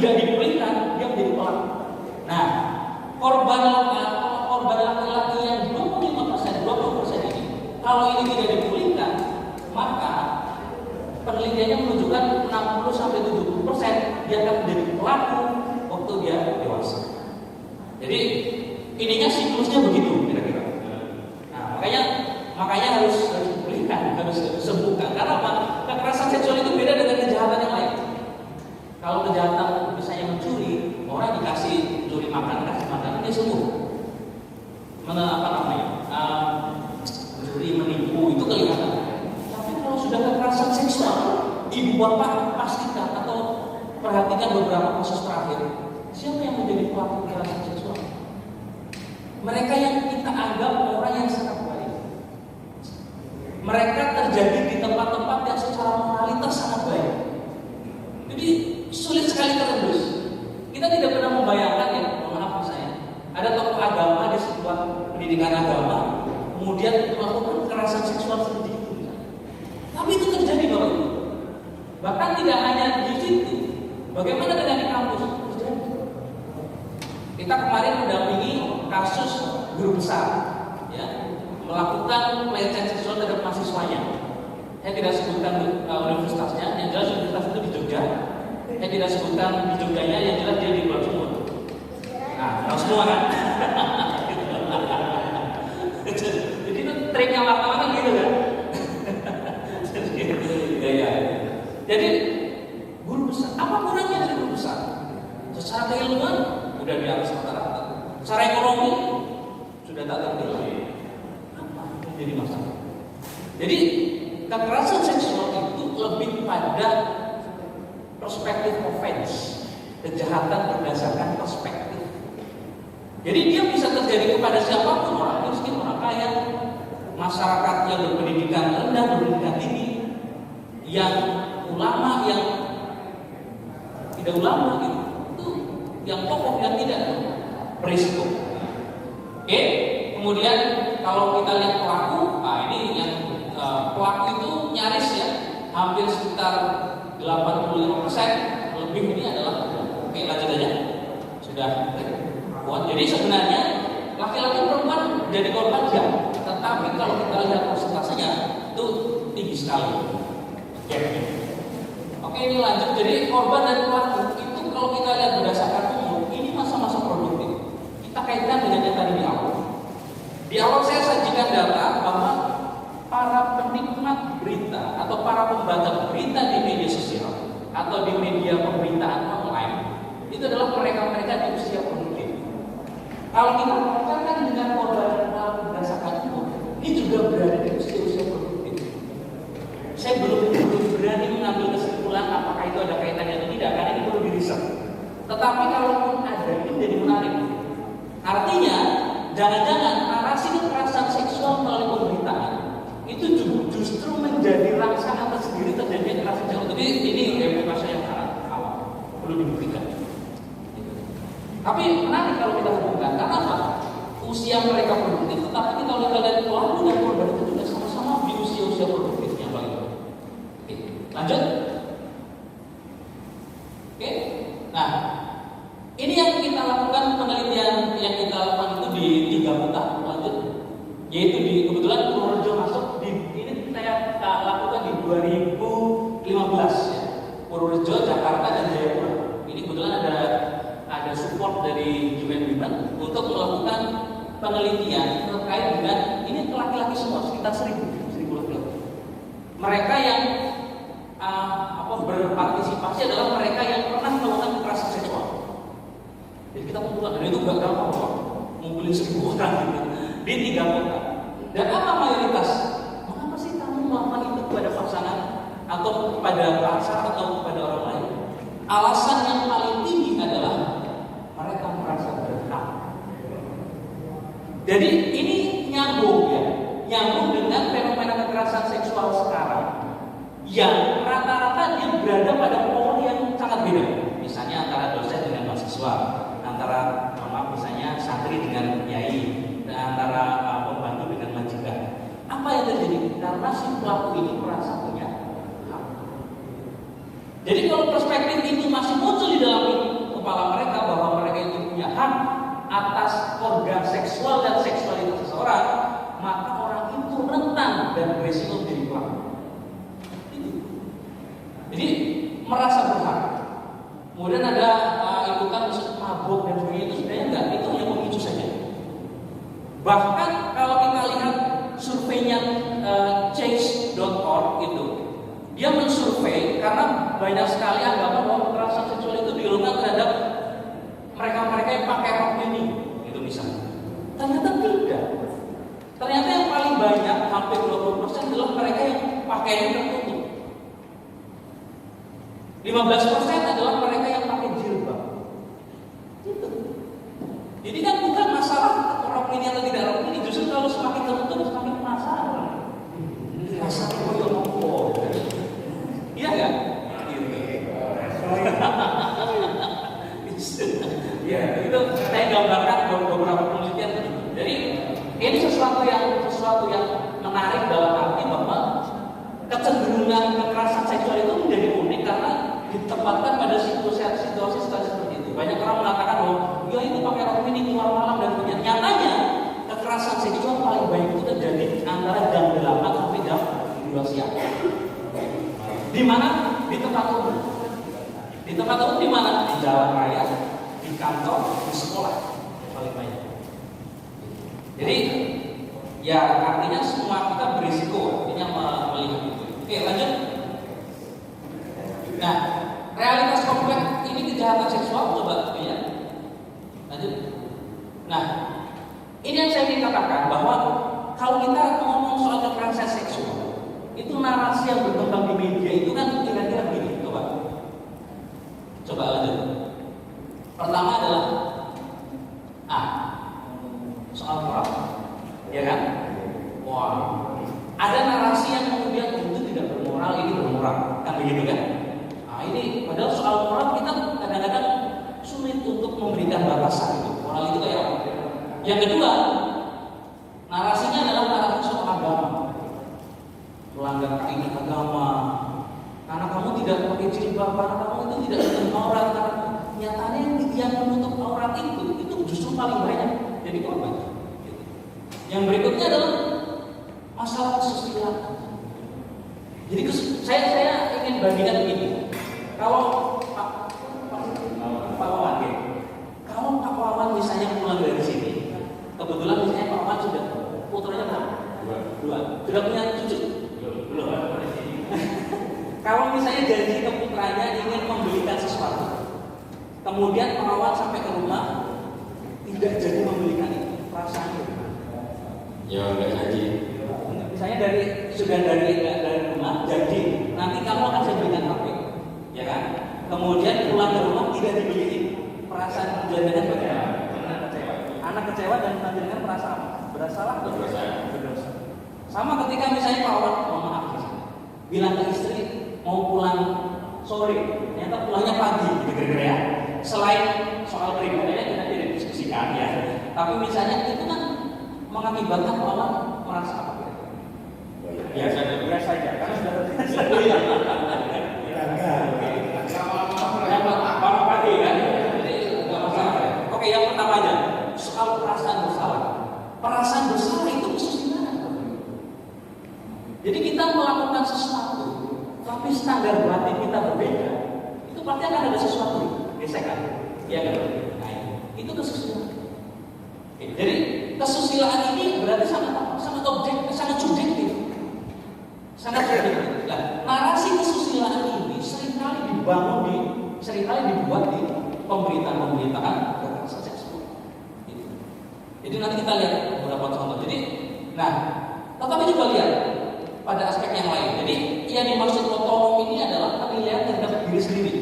S3: tidak dipulihkan, dia menjadi pelaku. Nah, korban laki-laki yang 25%, 20% ini, kalau ini tidak dipulihkan, maka penelitiannya menunjukkan 60-70% dia akan menjadi pelaku waktu dia dewasa. Jadi ininya siklusnya begitu kira-kira. Nah, makanya harus dipulihkan, harus disembuhkan. Karena apa? Kekerasan seksual itu beda dengan kejahatan yang lain. Kalau kejahatan misalnya mencuri, orang dikasih mencuri makan, kasih makan, dia sembuh. Mencuri, menipu itu kelihatan. Tapi kalau sudah kekerasan seksual, ibu bapak pastikan atau perhatikan beberapa kasus terakhir, siapa yang menjadi pelaku kekerasan seksual? Mereka yang kita anggap orang yang sangat baik. Mereka terjadi di tempat-tempat yang secara moralitas sangat baik. Jadi sulit sekali terendus. Kita tidak pernah membayangkan ya, maaf saya, ada tokoh agama di sebuah pendidikan agama, kemudian melakukan kekerasan seksual seperti itu. Tapi itu terjadi Bapak Ibu. Bahkan tidak hanya di situ. Bagaimana dengan di kampus? Terjadi. Kita kemarin mendampingi kasus guru besar, ya, melakukan pelecehan seksual terhadap mahasiswanya. Saya tidak sebutkan universitasnya, yang jelas universitas itu di Jogja. Saya tidak sebutkan di Jogjanya, yang jelas dia di Pulau Sumur. Nah, tahu semua kan? Jadi itu triknya wartawan kan gitu kan? Jadi guru besar, apa kurangnya dari guru besar? Secara keilmuan sudah di atas rata-rata. Secara ekonomi sudah tak terkecuali. Apa yang jadi masalah? Jadi kekerasan seksual itu lebih pada perspektif offense, kejahatan berdasarkan perspektif. Jadi dia bisa terjadi kepada siapapun, orang miskin, orang kaya, masyarakat yang berpendidikan rendah, berpendidikan tinggi, yang ulama, yang tidak ulama gitu, itu yang tokoh, yang tidak berisiko. Oke, kemudian kalau kita lihat pelaku, nah ini yang pelaku itu nyaris ya, hampir sekitar 85% lebih ini adalah oke, lanjut aja. Sudah kuat. Jadi sebenarnya laki-laki perempuan jadi korban ya, tetapi kalau kita lihat persentasenya itu tinggi sekali. Oke, ini lanjut. Jadi korban dan pelaku itu kalau kita lihat berdasarkan umur, ini masa-masa produktif. Kita kaitkan dengan yang tadi di awal. Di awal saya sajikan data bahwa para penikmat berita atau para pembaca berita di media sosial atau di media pemberitaan online itu adalah mereka-mereka di usia produktif. Kalau kita katakan dengan korban dan pelaku berdasarkan umur, ini juga berada di usia produktif. Saya belum berani mengambil kesimpulan apakah itu ada kaitannya atau tidak, karena ini perlu diriset. Tetapi kalaupun ada, ini jadi menarik. Artinya, jangan-jangan narasi kekerasan seksual melalui pemberitaan itu justru menjadi rangsangan tersendiri terjadinya kekerasan seksual. Jadi ini evaluasi yang sangat awal, perlu dibuktikan. Tapi menarik kalau kita hubungkan, karena apa? Usia mereka produktif, tetapi kalau kita lihat pelaku dan korban itu juga sama-sama di usia-usia produktifnya paling. Oke, lanjut. Oke, nah ini yang kita lakukan, penelitian yang kita lakukan itu di 3 kota, lanjut, yaitu di kebetulan Purworejo masuk di ini saya lakukan di 2015 ya. Purworejo, Jakarta dan Jayapura. Ini kebetulan ada support dari UN Women untuk melakukan penelitian terkait dengan ini laki-laki semua, sekitar 1000 laki-laki. Mereka yang berpartisipasi adalah mereka yang pernah melakukan kekerasan seksual. Jadi kita kumpulkan, dan itu gak gampang kok, ngumpulin 1000 orang gitu di 3 kota. Dan apa mayoritas? Mengapa sih kamu melakukan itu kepada pasangan atau kepada pacar atau kepada orang lain? Alasan yang paling tinggi adalah mereka merasa berhak. Jadi ini nyambung ya, nyambung dengan fenomena kekerasan seksual sekarang yang rata-rata dia berada pada pola yang sangat beda. Misalnya antara dosen dengan mahasiswa, antara misalnya santri dengan kiai, dan antara pembantu dengan majikan. Apa yang terjadi? Karena si pelaku ini merasa punya hak. Jadi kalau perspektif itu masih muncul di dalam hubungan seksual dan seksualitas seseorang, maka orang itu rentan dan berisiko menjadi pelaku. Jadi merasa berhak. Kemudian ada ikutan mabuk dan sebagainya, itu sebenarnya enggak, itu hanya memicu saja. Bahkan kalau kita lihat surveinya change.org itu, dia mensurvei karena banyak sekali anggapan bahwa kekerasan seksual itu dilakukan terhadap mereka-mereka yang pakai rok mini, itu misalnya. Ternyata tidak. Ternyata yang paling banyak, hampir 20% adalah mereka yang pakaiannya tertutup. 15% adalah mereka yang pakai jilbab. Gitu. Jadi kan bukan masalah rok mini atau tidak rok mini, justru kalau semakin tertutup semakin penasaran. Rasa koyo-koyo. Iya enggak? Ya, itu saya gambarkan beberapa penelitian itu. Jadi ini sesuatu yang menarik dalam arti bahwa kecenderungan kekerasan seksual itu menjadi unik karena ditempatkan pada situasi seperti itu. Banyak orang mengatakan bahwa ya itu pakai rok mini keluar malam dan sebagainya. Nyatanya kekerasan seksual paling baik itu terjadi antara jam 8 sampai jam 2 siang. Di mana? Di tempat umum. Di tempat umum di mana? Di jalan raya, di kantor, di sekolah, paling banyak. Jadi ya artinya semua kita berisiko, artinya melihat itu. Oke, lanjut. Nah, realitas kompleks ini kejahatan seksual, coba ya. Lanjut. Nah, ini yang saya ingin katakan bahwa kalau kita ngomong soal kekerasan seksual, itu narasi yang berkembang di media itu kan kira-kira begini, coba lanjut. Pertama adalah soal moral, ya kan? Wah, ada narasi yang kemudian itu tidak bermoral, ini bermoral, kan begitu kan? Nah ini padahal soal moral kita kadang-kadang sulit untuk memberikan batasan itu. Moral itu kayak apa? Yang kedua, narasinya adalah narasi soal agama. Melanggar keinginan agama, karena kamu tidak pakai jilbab, karena kamu itu tidak menutup aurat, karena nyatanya yang menutup aurat itu justru paling banyak jadi korban. Yang berikutnya adalah masalah kesusilaan. Jadi saya ingin bandingkan begini. Kalau Pak Wawan, kalau Pak Wawan misalnya pulang dari sini, kebetulan misalnya Pak Wawan sudah putranya berapa? Dua. Sudah punya cucu? Belum. Kalau misalnya janji ke putranya ingin membelikan sesuatu, kemudian Pak Wawan sampai ke rumah tidak jadi membelikan itu, perasaannya
S5: ya enggak jadi.
S3: Misalnya dari rumah jadi nanti kamu akan saya belikan HP, ya kan? Kemudian pulang ke rumah tidak dibeliin, perasaan penjajahan bagaimana? Anak kecewa dan menjadikan perasaan bersalah atau berdosa. Sama ketika misalnya Pak Wawan, maaf, bilang ke istri mau pulang sore, ternyata pulangnya pagi, gitu ya. Selain soal pribadinya kita tidak diskusikan ya, tapi misalnya itu kan mengakibatkan orang merasa apa? Biasa saja, karena sudah terbiasa. Bapak pagi kan, jadi nggak masalah. Oke, yang pertama aja soal perasaan bersalah. Perasaan bersalah itu kesusilaan. Jadi kita melakukan sesuatu, tapi standar batin kita berbeda, itu pasti akan ada sesuatu gesekan, ya kan? Nah, itu kesusilaan. Jadi kesusilaan ini berarti sangat objektif, sangat subjektif, sangat subjektif. Nah, narasi kesusilaan ini seringkali dibuat di pemberitaan kekerasan seksual. Jadi nanti kita lihat beberapa contoh. Jadi, tetapi juga lihat pada aspek yang lain. Jadi yang dimaksud otonom ini adalah penilaian terhadap diri sendiri.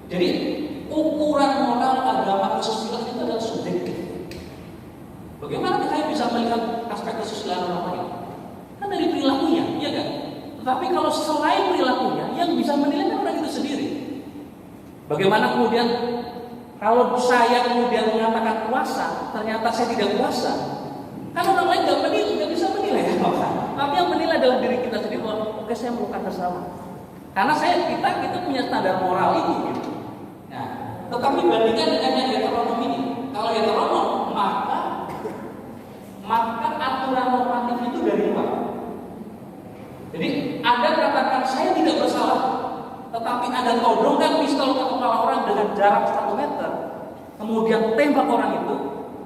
S3: Jadi ukuran moral agama kesusilaan itu adalah subjektif. Bagaimana saya bisa melihat aspek kesusilaan orang lain? Kan dari perilakunya, iya kan? Tetapi kalau selain perilakunya, yang bisa menilai orang itu sendiri. Bagaimana kemudian kalau saya kemudian mengatakan puasa, ternyata saya tidak puasa, kan orang lain nggak bisa menilai apa. Tapi yang menilai adalah diri kita sendiri bahwa oke, saya melakukan kesalahan. Karena kita punya standar moral ini. Gitu. Nah, tetapi bandingkan dengan yang heteronom ini. Kalau heteronom, maka Tetapi Anda todongkan pistol ke kepala orang dengan jarak 1 meter, kemudian tembak orang itu,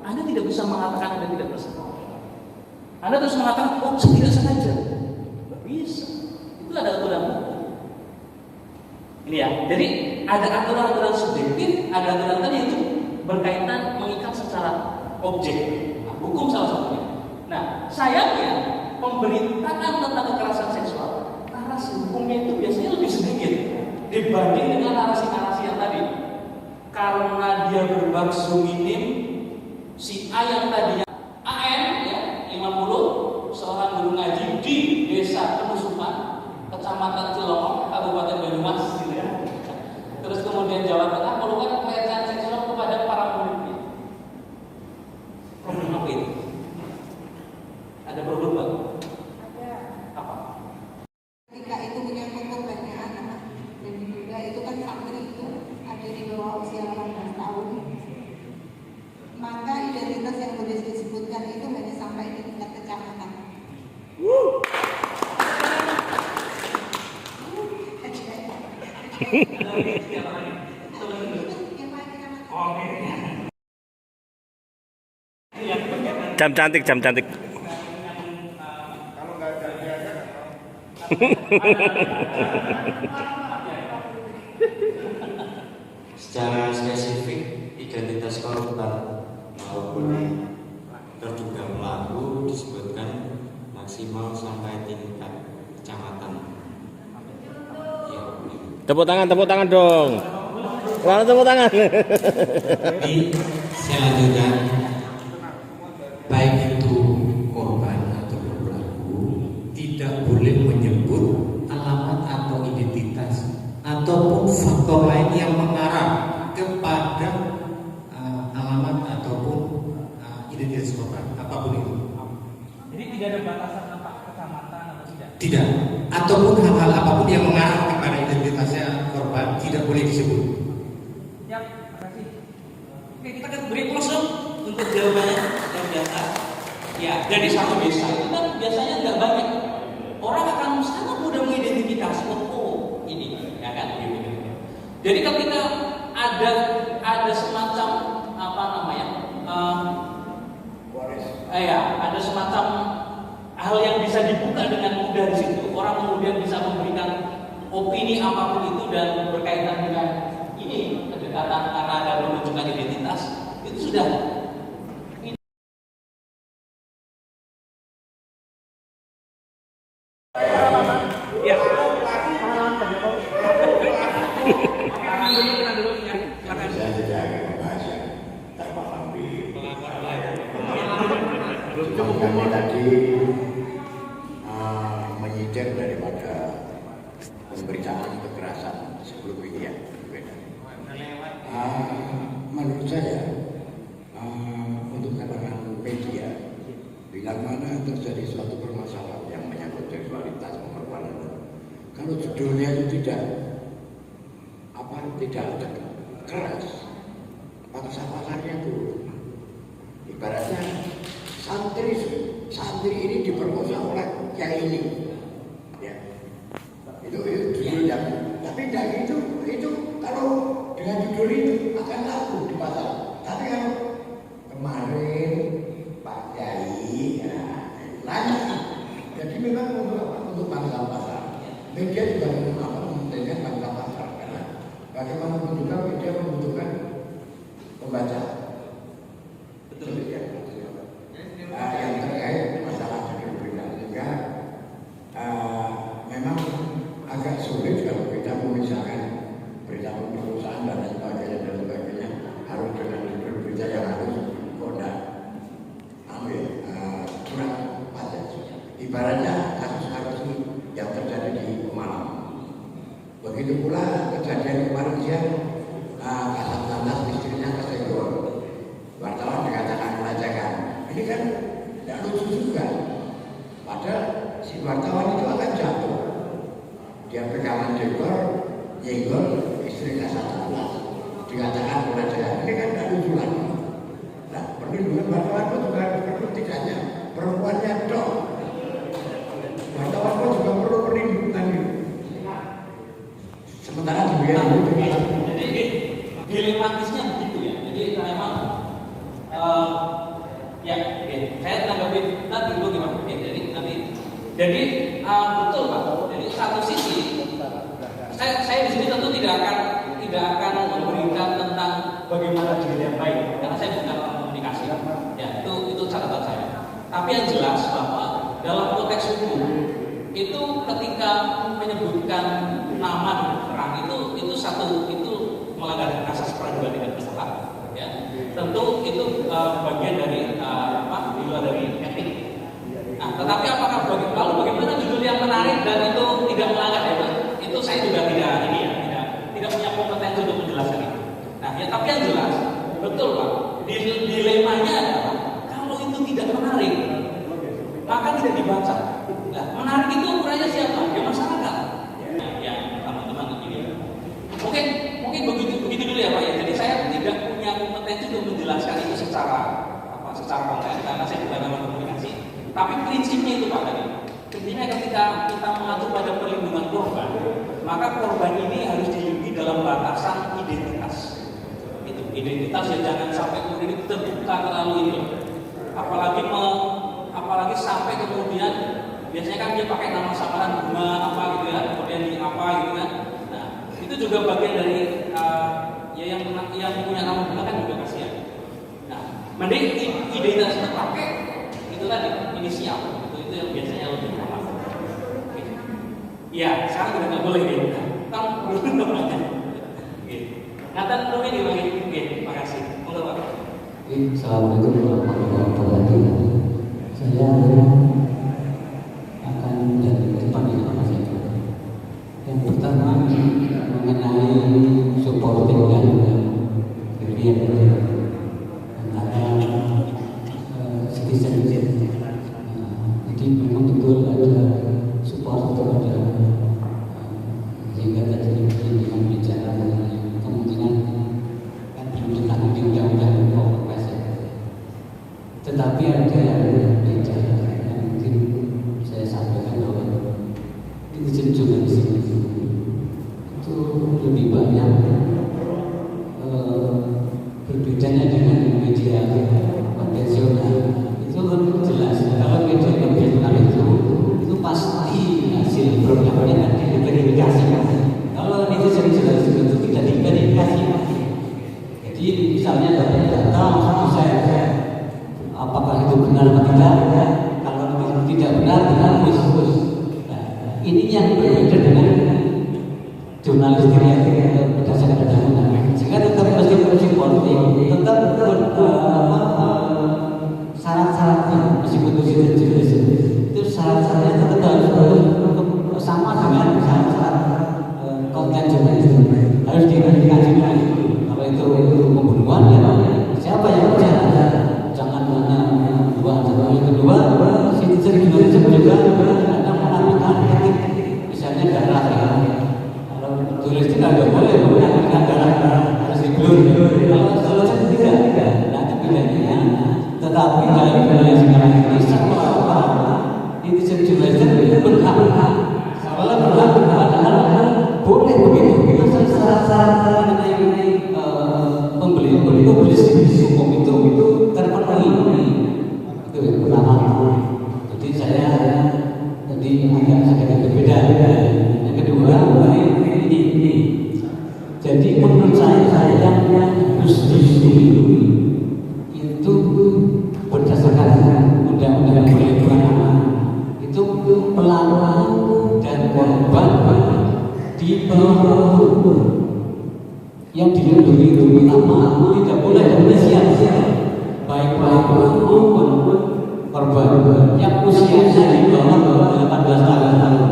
S3: Anda tidak bisa mengatakan Anda tidak bersalah. Anda terus mengatakan, oh saya tidak sengaja. Tidak bisa. Itu ada aturan hukum. Ini ya, jadi ada aturan-aturan subjektif, ada aturan tadi itu berkaitan mengikat secara objek. Nah, hukum salah satunya. Nah, sayangnya pemberitaan tentang kekerasan seksual, narasi hukumnya itu biasanya lebih sedikit dibanding dengan narasi-narasi yang tadi. Karena dia berbaksud minim, si A yang tadinya AN ya 50, seorang guru ngaji di desa Penusukan, Kecamatan Cilongok, Kabupaten Banyumas, gitu ya. Terus kemudian Jawa Tengah melakukan pelecehan seksual kepada para muridnya. Problem apa itu? Ada problem Bang?
S6: Ada.
S3: Apa?
S6: Ketika itu menyangkut korbannya anak dan juga itu kan santri itu ada di bawah usia 18 tahun, maka identitas yang boleh disebutkan itu hanya sampai di tingkat kecamatan.
S7: Jam cantik.
S5: Secara spesifik identitas korban maupun terduga pelaku disebutkan maksimal sampai tingkat kecamatan. Ya,
S7: Tepuk tangan dong. Selamat tepuk tangan.
S5: Jadi selanjutnya baik itu korban atau pelaku tidak boleh menyebut alamat atau identitas ataupun faktor lain yang mengarah kepada alamat ataupun identitas korban apapun itu.
S3: Jadi tidak ada batasan apa kecamatan atau tidak?
S5: Tidak, ataupun hal-hal apapun yang mengarah kepada identitasnya korban tidak boleh disebut.
S3: Ya, makasih. Oke, kita akan beri kosong untuk jawabannya yang biasa. Ya, dari satu desa itu kan biasanya nggak banyak. Orang akan sangat mudah mengidentifikasi, oh ini, ya kan? Jadi ketika ada semacam apa namanya, ada semacam hal yang bisa dibuka dengan mudah di situ. Orang kemudian bisa memberikan opini apapun itu dan berkaitan dengan ini kedekatan karena ada menunjukkan identitas itu sudah. Ya.
S8: Saya tidak akan membahas yang terpaham di kami tadi menyitir daripada pemberitaan kekerasan sebelum ini ya. Menurut saya untuk kalangan media bila mana terjadi suatu permasalahan yang menyangkut seksualitas perempuan, kalau judulnya itu tidak keras, pasarnya turun. Ibaratnya santri ini diperkosa oleh yang ini, ya. Itu judulnya. Tapi dari itu kalau dengan judul itu akan laku di pasar. Tapi kalau kemarin Pak Kiai nanya, jadi memang untuk bangsa pasar. Media juga mementingkan bangsa pasar karena bagaimanapun juga media membutuhkan pembaca. Betul ya. Yang terkait masalah berita juga memang agak sulit kalau kita memisahkan berita perusahaan dan sebagainya harus dengan berita yang harus kodak kurang padat. Ibaratnya kasus-kasus yang terjadi di Pemalang. Begitu pula kejadian kemarin siang kasat lantas istrinya kesenggol. Wartawan dikatakan melecehkan. Ini kan tidak lucu juga. Padahal si wartawan itu akan jatuh. Dia pegangan dekor, nyenggol istri kasat lantas. Dikatakan melecehkan. Ini kan tidak lucu lagi. Nah, perlindungan wartawan itu juga perlu tidak hanya perempuannya dong. Wartawan juga perlu perlindungan. Sementara
S3: saya tanggapi tadi dulu gimana? Jadi betul Pak. Jadi satu sisi saya di sini tentu tidak akan memberikan tentang bagaimana diri yang baik karena saya bukan komunikasi. Ya, itu catatan saya. Tapi yang jelas bahwa dalam konteks hukum itu ketika menyebutkan nama orang itu melanggar asas praduga tidak bersalah. Ya, tentu itu bagian dari di luar dari etik. Nah, tetapi apakah bagaimana judul yang menarik dan itu tidak melanggar itu saya juga tidak punya kompetensi untuk menjelaskan itu. Nah, ya tapi yang jelas betul Pak. Dilemanya adalah kalau itu tidak menarik maka tidak dibaca. Nah, menarik itu ukurannya siapa? Ya masyarakat. Nah, ya teman-teman ini. Mungkin begitu dulu ya Pak ya. Jadi saya tidak punya kompetensi untuk menjelaskan itu secara konten karena saya bukan dalam komunikasi. Tapi prinsipnya itu Pak tadi. Prinsipnya ketika kita mengatur pada perlindungan korban, maka korban ini harus dilindungi dalam batasan identitas. Itu identitas ya jangan sampai kemudian itu terbuka terlalu itu. Apalagi sampai kemudian biasanya kan dia pakai nama samaran bunga apa gitu ya, kemudian di apa gitu kan. Nah, itu juga bagian dari yang punya nama bunga kan juga kasihan. Nah, mending identitas itu pakai itu tadi inisial itu yang biasanya lebih aman. Iya, sekarang udah nggak boleh nih. Kan belum namanya. Nathan Rumi dipanggil. Terima kasih. Monggo Pak.
S9: Assalamualaikum warahmatullahi wabarakatuh. Saya akan menyampaikan apa saja. Yang pertama mengenai supporting dan kegiatan antara citizen. Jadi memang betul ada support kepada sehingga tadi dengan bicara kemungkinan kan belum ditangani di undang-undang komunikasi. Tetapi ada yang beda yang mungkin saya sampaikan bahwa citizen jurnalisme itu lebih banyak berbedanya dengan media konvensional. Itu jelas kalau media konvensional itu pasti hasil programnya nanti diverifikasi. Kalau netizen jelas itu tidak diverifikasi. Jadi misalnya dapat data maksud saya apakah itu benar atau tidak? Kalau itu tidak benar dihapus. Nah, ini yang berbeda dengan jurnalistik yang berdasarkan undang-undang. Sehingga tetap mesti supporting, tetap syarat-syaratnya meskipun itu jelas itu syarat-syaratnya tetap harus sama dengan syarat-syarat konten jurnalistik harus diverifikasi dulu. Kalau itu pembunuhan ya siapa yang bicara? Jangan hanya dua. Yang kedua citizen jurnalism juga ada menanamkan etik misalnya darah ya. Kalau jurnalistik nggak boleh menanamkan darah harus diblur. Kalau tidak nanti bedanya. Tetapi dalam budaya sekarang ini semua orang netizen jurnalistik itu berhak. Kalau berhak padahal boleh begitu. Itu syarat-syarat mengenai pembeli hukum itu terpenuhi. Itu yang pertama. Jadi saya tadi agak berbeda. Yang kedua ini. Jadi menurut saya yang harus dilindungi itu berdasarkan undang-undang perlindungan anak itu pelaku dan korban di bawah hukum yang dilindungi itu pertama tidak boleh inisial baik pelaku maupun korban yang usianya di bawah 18 tahun.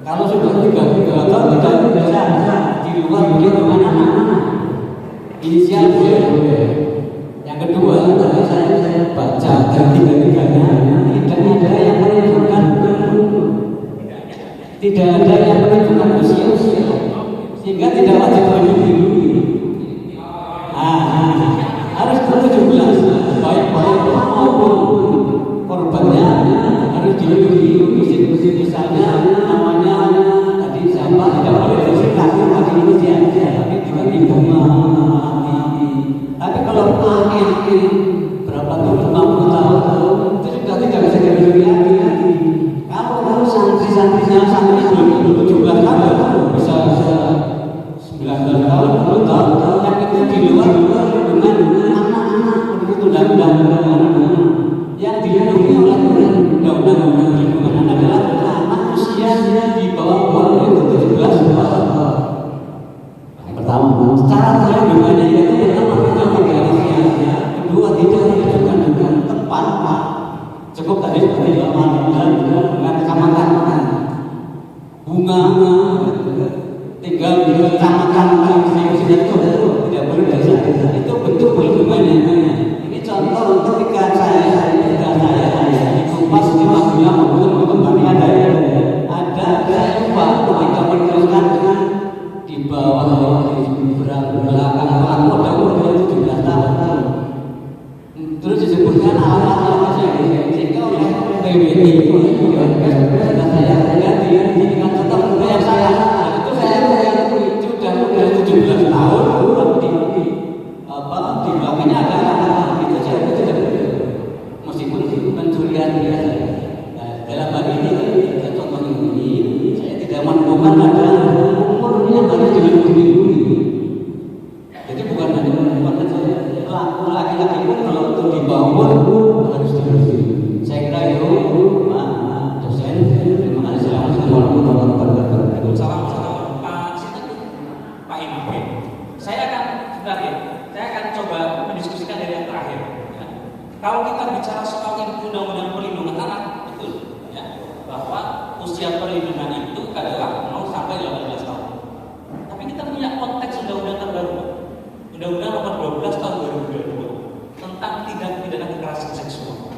S9: Kalau sudah 32 tahun tidak bisa di luar begitu anak-anak inisial boleh. Yang kedua tadi saya baca ketiga-tiganya tidak ada yang menunjukkan usia sehingga tidak wajib dilindungi. Harus 17 baik maupun undang-undang perlindungan anak adalah anak usia di bawah umur itu 17 tahun. Yang pertama, cara perlindungannya yaitu pertama kita legalisasi, kedua tidak ditujukan dengan tempat, cukup tadi seperti dengan kecamatan, bunga, tinggal di kecamatan itu tidak boleh dari desa, itu bentuk perlindungannya. Ini contoh ketika saya di Kupas di Magelang maupun kembali ada saya lupa ketika meneruskan di bawah di belakang pelaku ada umur 17 tahun. Terus disebutkan alamat-alamatnya sehingga oleh PBI saya ganti dengan tetap budaya saya itu saya sudah 17 tahun di belakangnya ada itu saya tidak meskipun pencurian biasa. Dalam hal ini contoh ini saya tidak menemukan ada umur yang harus dilindungi. Jadi bukan hanya pelaku laki-laki pun kalau itu di bawah harus dilindungi. Saya kira itu Pak dosen. Terima kasih. Assalamualaikum warahmatullahi wabarakatuh.
S3: Salam Pak Imam. Saya akan coba mendiskusikan dari yang terakhir. Ya. Kalau kita bicara soal undang-undang perlindungan anak, betul, ya, bahwa usia perlindungan itu adalah 0 sampai 18 tahun. Tapi kita punya konteks undang-undang terbaru, Undang-Undang Nomor 12 Tahun 2022 tentang tindak pidana kekerasan seksual.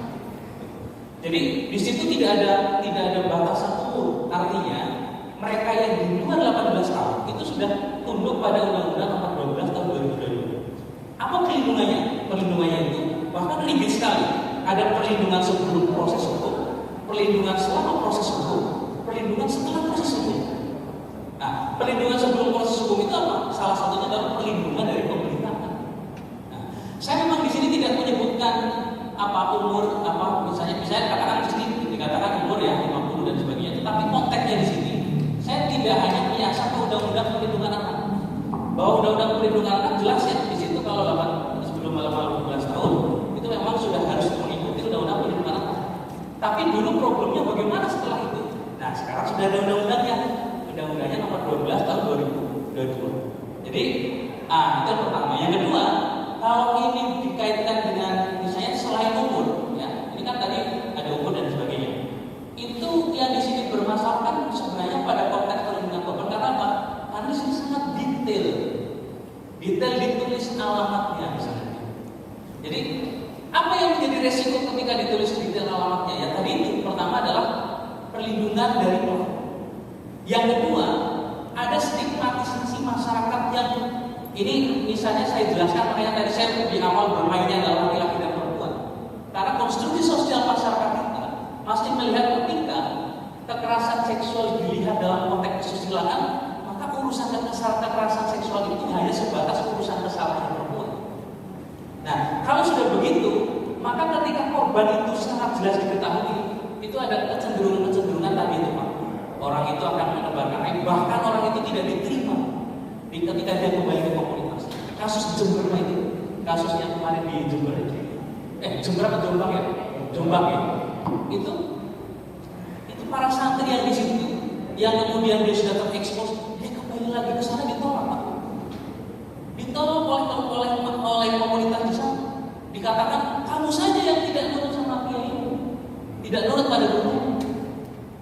S3: Jadi di situ tidak ada batasan umur. Artinya mereka yang di luar 18 tahun itu sudah tunduk pada Undang-Undang Nomor 12 Tahun 2022. Apa perlindungannya? Perlindungannya itu bahkan rigid sekali. Ada perlindungan sebelum proses hukum, perlindungan selama proses hukum, perlindungan setelah proses hukum. Nah, perlindungan sebelum proses hukum itu apa? Salah satunya adalah perlindungan dari pemerintahan. Nah, saya memang di sini tidak menyebutkan apa umur, apa misalnya katakan di sini dikatakan umur ya 50 dan sebagainya. Tetapi konteksnya di sini saya tidak hanya menyasar ke undang-undang perlindungan anak. Bahwa undang-undang perlindungan anak jelas ya di situ kalau sebelum 18 tahun itu memang sudah harus mengikuti undang-undang perlindungan anak. Tapi dulu problemnya bagaimana setelah itu? Nah, sekarang sudah ada undang-undangnya. Undang-undangnya Nomor 12 Tahun 2022. Jadi, itu yang pertama. Yang kedua, kalau ini dikaitkan dengan misalnya selain umur, ya, ini kan tadi ada umur dan sebagainya. Itu yang di sini bermasalahkan sebenarnya pada konteks perlindungan korban. Karena apa? Karena di sini sangat detail ditulis alamatnya misalnya. Jadi apa yang menjadi resiko ketika ditulis detail alamatnya? Ya tadi itu pertama adalah perlindungan dari pelaku. Yang kedua ada stigmatisasi masyarakat yang ini misalnya saya jelaskan makanya tadi saya di awal bermainnya adalah laki-laki dan perempuan. Karena konstruksi sosial masyarakat kita masih melihat ketika kekerasan seksual dilihat dalam konteks kesusilaan, maka urusan kekerasan seksual itu hanya sebatas urusan kesalahan perempuan. Nah, kalau sudah begitu, maka ketika korban itu sangat jelas diketahui, itu ada kecenderungan tadi itu Pak. Orang itu akan menebarkan aib, bahkan orang itu tidak diterima ketika dia kembali ke komunitas. Kasus Jember itu, kasus yang kemarin di Jember itu, Jember atau Jombang ya? Jombang ya. Itu para santri yang di situ, yang kemudian dia sudah terekspos, dia kembali lagi ke sana ditolak Pak. Ditolak oleh komunitas di sana. Dikatakan kamu saja yang tidak nurut sama kiai, tidak nurut pada guru.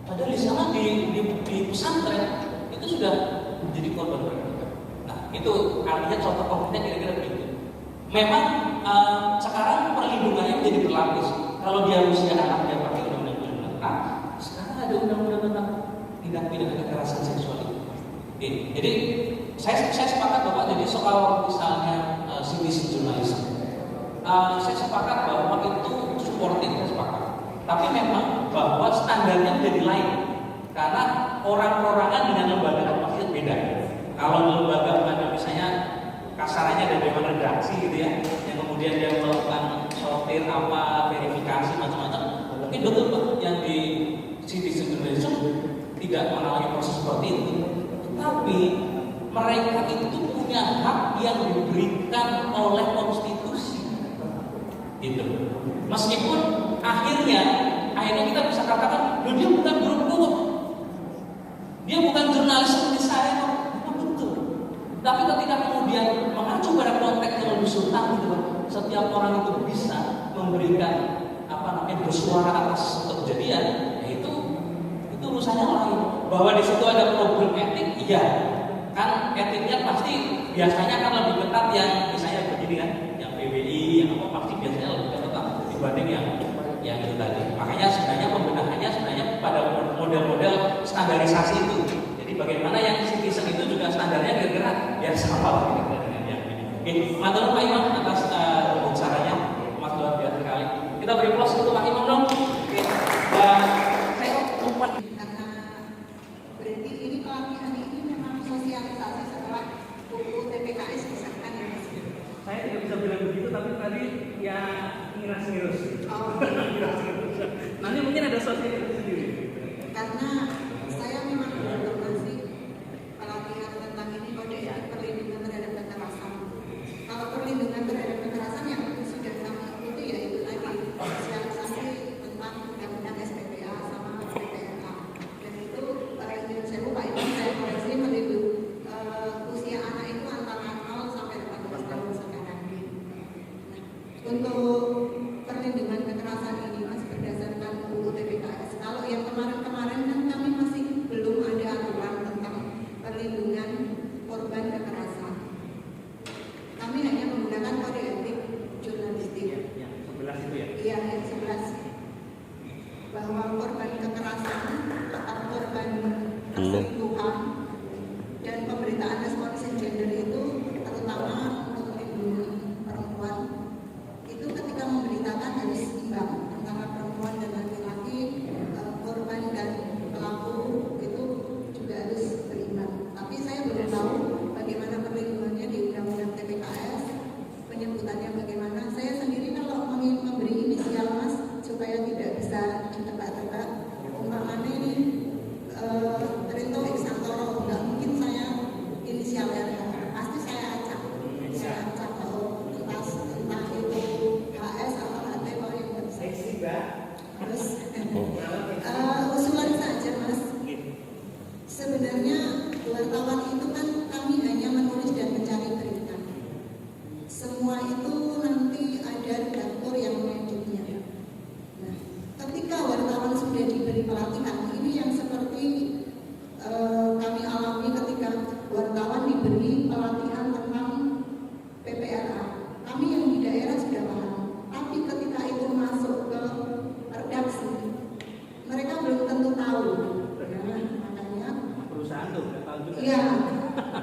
S3: Padahal di sana di pesantren itu sudah menjadi korban mereka. Nah, itu artinya contoh konkretnya kira-kira begitu. Memang sekarang perlindungannya menjadi berlapis. Kalau dia usia anak dia pakai undang-undang perlindungan anak. Sekarang ada undang-undang tentang tindak pidana kekerasan seksual itu. Jadi saya sepakat Bapak. Jadi soal misalnya citizen journalism, saya sepakat bahwa itu supporting, saya sepakat. Tapi memang bahwa standarnya menjadi lain karena orang-orangan dengan lembaga pasti beda. Kalau lembaga misalnya kasarannya ada dewan redaksi gitu ya, yang kemudian dia melakukan sortir apa verifikasi macam-macam, mungkin betul Pak yang di citizen journalism tidak mengalami proses seperti itu. Tetapi mereka itu punya hak yang diberikan oleh konstitusi. Gitu. Meskipun akhirnya kita bisa katakan Beliau bukan jurnalis seperti saya kok, betul. Tapi ketika kemudian mengacu pada konteks yang lebih sultan gitu loh, setiap orang itu bisa memberikan bersuara atas suatu kejadian, yaitu itu urusannya lain. Bahwa di situ ada problem etik, iya. Kan etiknya pasti biasanya akan lebih ketat yang misalnya begini kan, yang PBI, yang apa pasti biasanya lebih ketat dibanding yang itu tadi. Makanya sebenarnya pembenahannya sebenarnya pada model-model standarisasi itu. Jadi bagaimana yang citizen itu juga standarnya kira-kira ya sama dengan yang ini. Oke, matur Pak Imam atas caranya, Mas luar biasa sekali. Kita beri plus untuk Pak Imam dong. Oke, saya umpan.
S6: Karena berarti ini pelatihan ini memang sosialisasi setelah buku TPKS disahkan ya Mas.
S3: Saya tidak bisa bilang begitu, tapi tadi ya ngiras-ngirus. Nanti mungkin ada sosialisasi sendiri.
S6: Karena saya memang berinformasi pelatihan tentang ini kode etik perlindungan terhadap kekerasan. Kalau perlindungan terhadap kekerasan yang sudah kami ikuti ya itu tadi sosialisasi tentang undang-undang SPPA sama PPRA. Dan itu yang saya lupa itu saya koreksi melindungi usia anak itu antara 0 sampai 18 tahun sekarang. Untuk perlindungan kekerasan ini Mas berdasarkan buku TPKS. Kalau yang kemarin-kemarin kan kami masih belum ada aturan tentang perlindungan korban kekerasan. Kami hanya menggunakan kode etik jurnalistik.
S3: Yang 11 itu ya?
S6: Iya, yang 11. Bahwa korban kekerasan atau korban perselingkuhan dan pemberitaan responsif gender itu terutama untuk melindungi perempuan itu ketika memberitakan harus imbang antara perempuan dan laki-laki, korban dan pelaku itu juga harus berimbang. Tapi saya belum tahu bagaimana perlindungannya di undang-undang TPKS, penyebutannya bagaimana. Saya sendiri kalau memberi inisial Mas supaya tidak bisa ditebak-tebak, umpamanya ini Rinto Iksantoro, nggak mungkin saya inisial RH, pasti saya acak kalau entah itu HS atau HT kalau yang bersih. Terus usulan saja Mas. Sebenarnya wartawan itu kan kami hanya menulis dan mencari berita. Semua itu nanti ada redaktur yang mengeditnya. Nah, ketika wartawan sudah diberi pelatihan, ini yang seperti kami alami ketika wartawan diberi pelatihan tentang PPRA. Kami yang di daerah sudah paham, tapi ketika itu masuk ke redaksi, mereka belum tentu tahu. Ya, makanya
S3: Perusahaan tuh nggak tahu juga.
S6: iya,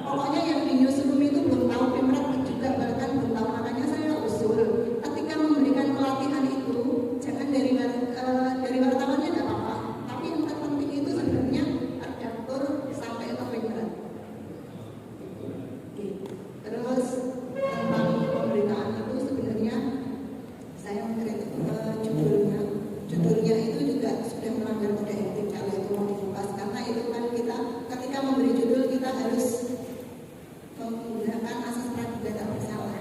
S6: pokoknya yang di newsroom itu belum tahu, Pemret juga bahkan belum tahu. Makanya saya usul ketika memberikan pelatihan itu jangan dari wartawannya nggak apa-apa, tapi yang terpenting itu sebenarnya redaktur sampai ke Pemret. Terus tentang pemberitaan itu sebenarnya saya mengkritik judulnya itu juga sudah melanggar kode etik kalau itu mau dibahas, karena itu kan kita ketika memberi judul kita harus menggunakan asas praduga tak bersalah.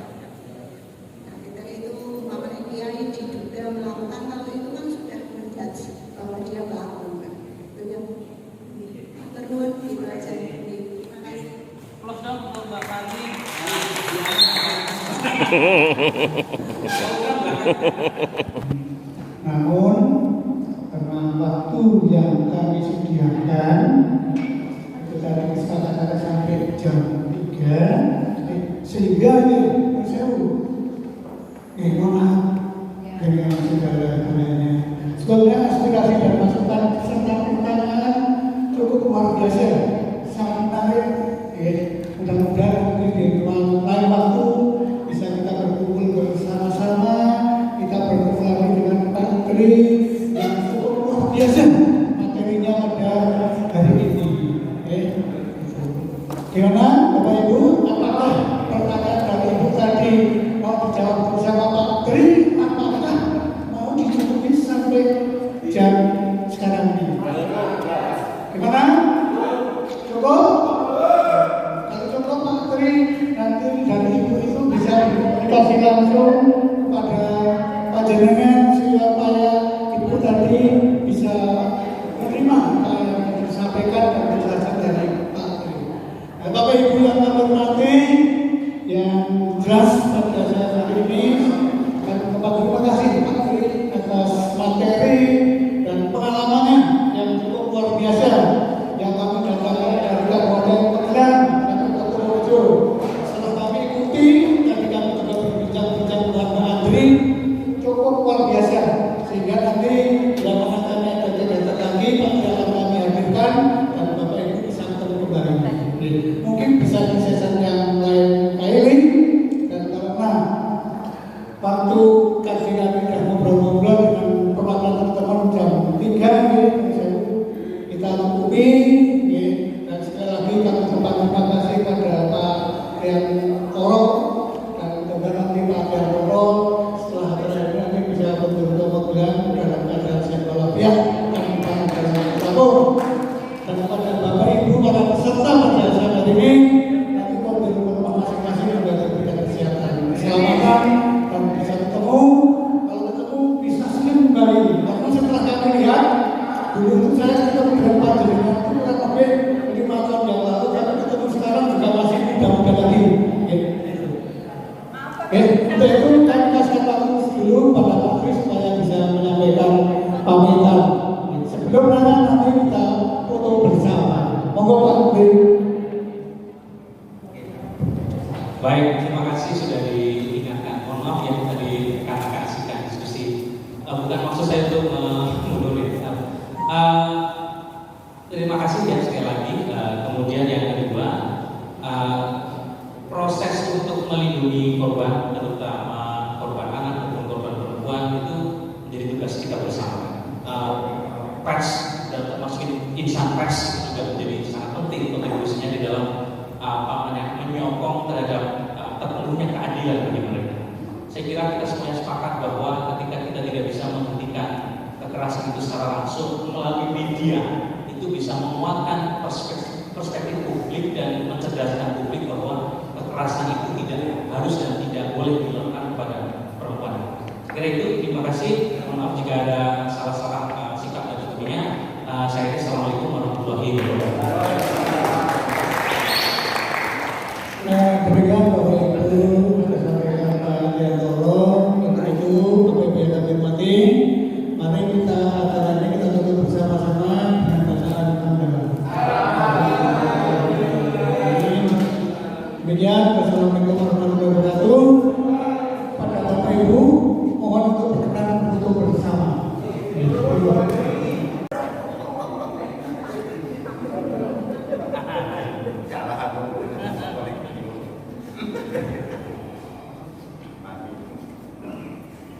S6: Nah, ketika itu umpamanya kiai diduga melakukan, kalau itu kan sudah menjudge bahwa dia pelaku kan. Itu yang terus gitu aja. Terima kasih.
S3: Plus dong untuk Mbak Fani.
S10: Namun karena waktu yang kami sediakan itu tadi kesepakatan sampai jam 3, sehingga saya dengan segala-galanya. Sebetulnya aspirasi dan masukan serta pertanyaan cukup luar biasa, sangat menarik. Mudah-mudahan mungkin di lain waktu bisa kita berkumpul bersama-sama, kita bertemu lagi dengan Pak Menteri yang cukup luar biasa materinya pada hari ini. Gimana Bapak Ibu? Apakah pertanyaan dari Ibu tadi mau dijawab bersama Pak Menteri? Apakah mau dicukupi sampai jam sekarang ini? Gimana? Cukup? Kalau cukup Pak Menteri, nanti dari Ibu itu bisa dikomunikasi langsung kepada panjenengan supaya Ibu tadi bisa menerima apa yang disampaikan dan dijelaskan dari
S3: menurut terima kasih ya sekali lagi. Kemudian yang kedua, proses untuk melindungi korban, terutama korban anak maupun korban perempuan itu menjadi tugas kita bersama. Pers dan termasuk insan pers juga menjadi sangat penting kontribusinya di dalam menyokong terhadap terpenuhnya keadilan bagi mereka. Saya kira kita semuanya sepakat bahwa ketika kita tidak bisa menghentikan kekerasan itu secara langsung, melalui media itu bisa menguatkan perspektif publik dan mencerdaskan publik bahwa kekerasan itu tidak harus dan tidak boleh dilakukan kepada perempuan. Kira itu, terima kasih. Mohon maaf jika ada salah-salah sikap dan sebagainya. Saya kira assalamualaikum warahmatullahi wabarakatuh.
S10: Nah, demikian Bapak Ibu sudah sampaikan Pak Diantoro. Untuk itu Bapak Ibu yang kami hormati, mari kita acara ini kita tutup bersama-sama dengan bacaan hamdalah. Demikian, wassalamualaikum warahmatullahi wabarakatuh. Pada Bapak Ibu mohon untuk berkenan untuk bersama.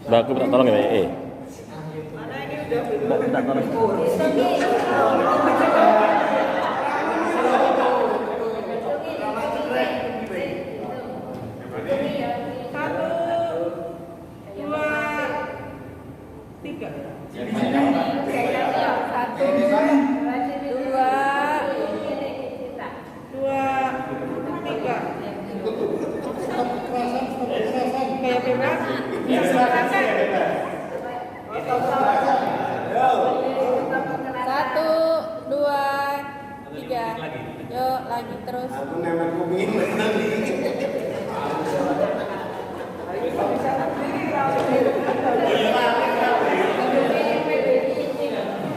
S7: Mbak, aku minta tolong ya, Mbak, minta tolong.
S11: Terus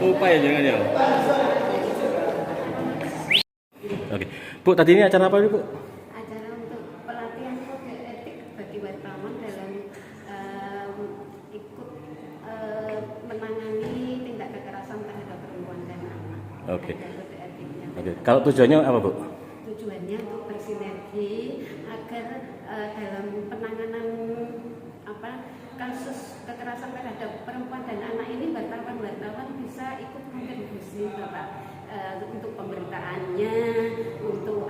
S7: lupa ya jangan ya. Oke, Bu, tadi ini acara apa Bu?
S2: Acara untuk pelatihan kode etik bagi wartawan dalam ikut menangani tindak kekerasan terhadap perempuan dan anak.
S7: Oke. Oke, kalau tujuannya apa Bu?
S2: Tujuannya untuk bersinergi agar dalam penanganan kasus kekerasan terhadap perempuan dan anak ini wartawan bisa ikut kontribusi Bapak untuk pemberitaannya, untuk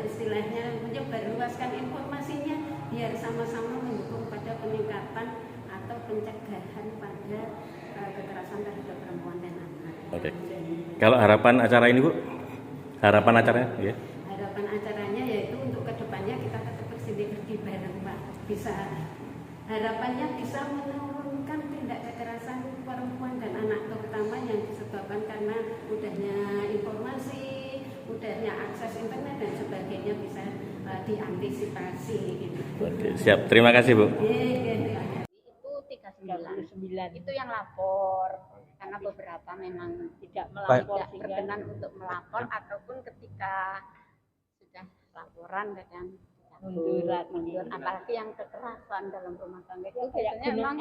S2: istilahnya menyebarluaskan informasinya biar sama-sama mendukung pada peningkatan atau pencegahan pada kekerasan terhadap perempuan dan anak.
S7: Oke. Kalau harapan acara ini Bu? Harapan acaranya, ya?
S2: Harapan acaranya yaitu untuk kedepannya kita tetap bersinergi bareng Pak. Harapannya bisa menurunkan tindak kekerasan perempuan dan anak, terutama yang disebabkan karena mudahnya informasi, mudahnya akses internet dan sebagainya bisa diantisipasi. Gitu.
S7: Oke, siap. Terima kasih Bu.
S11: itu 39 itu yang lapor, karena beberapa memang tidak berkenan untuk melapor ataupun ketika sudah laporan kadang mundur, apalagi yang kekerasan dalam rumah tangga itu biasanya memang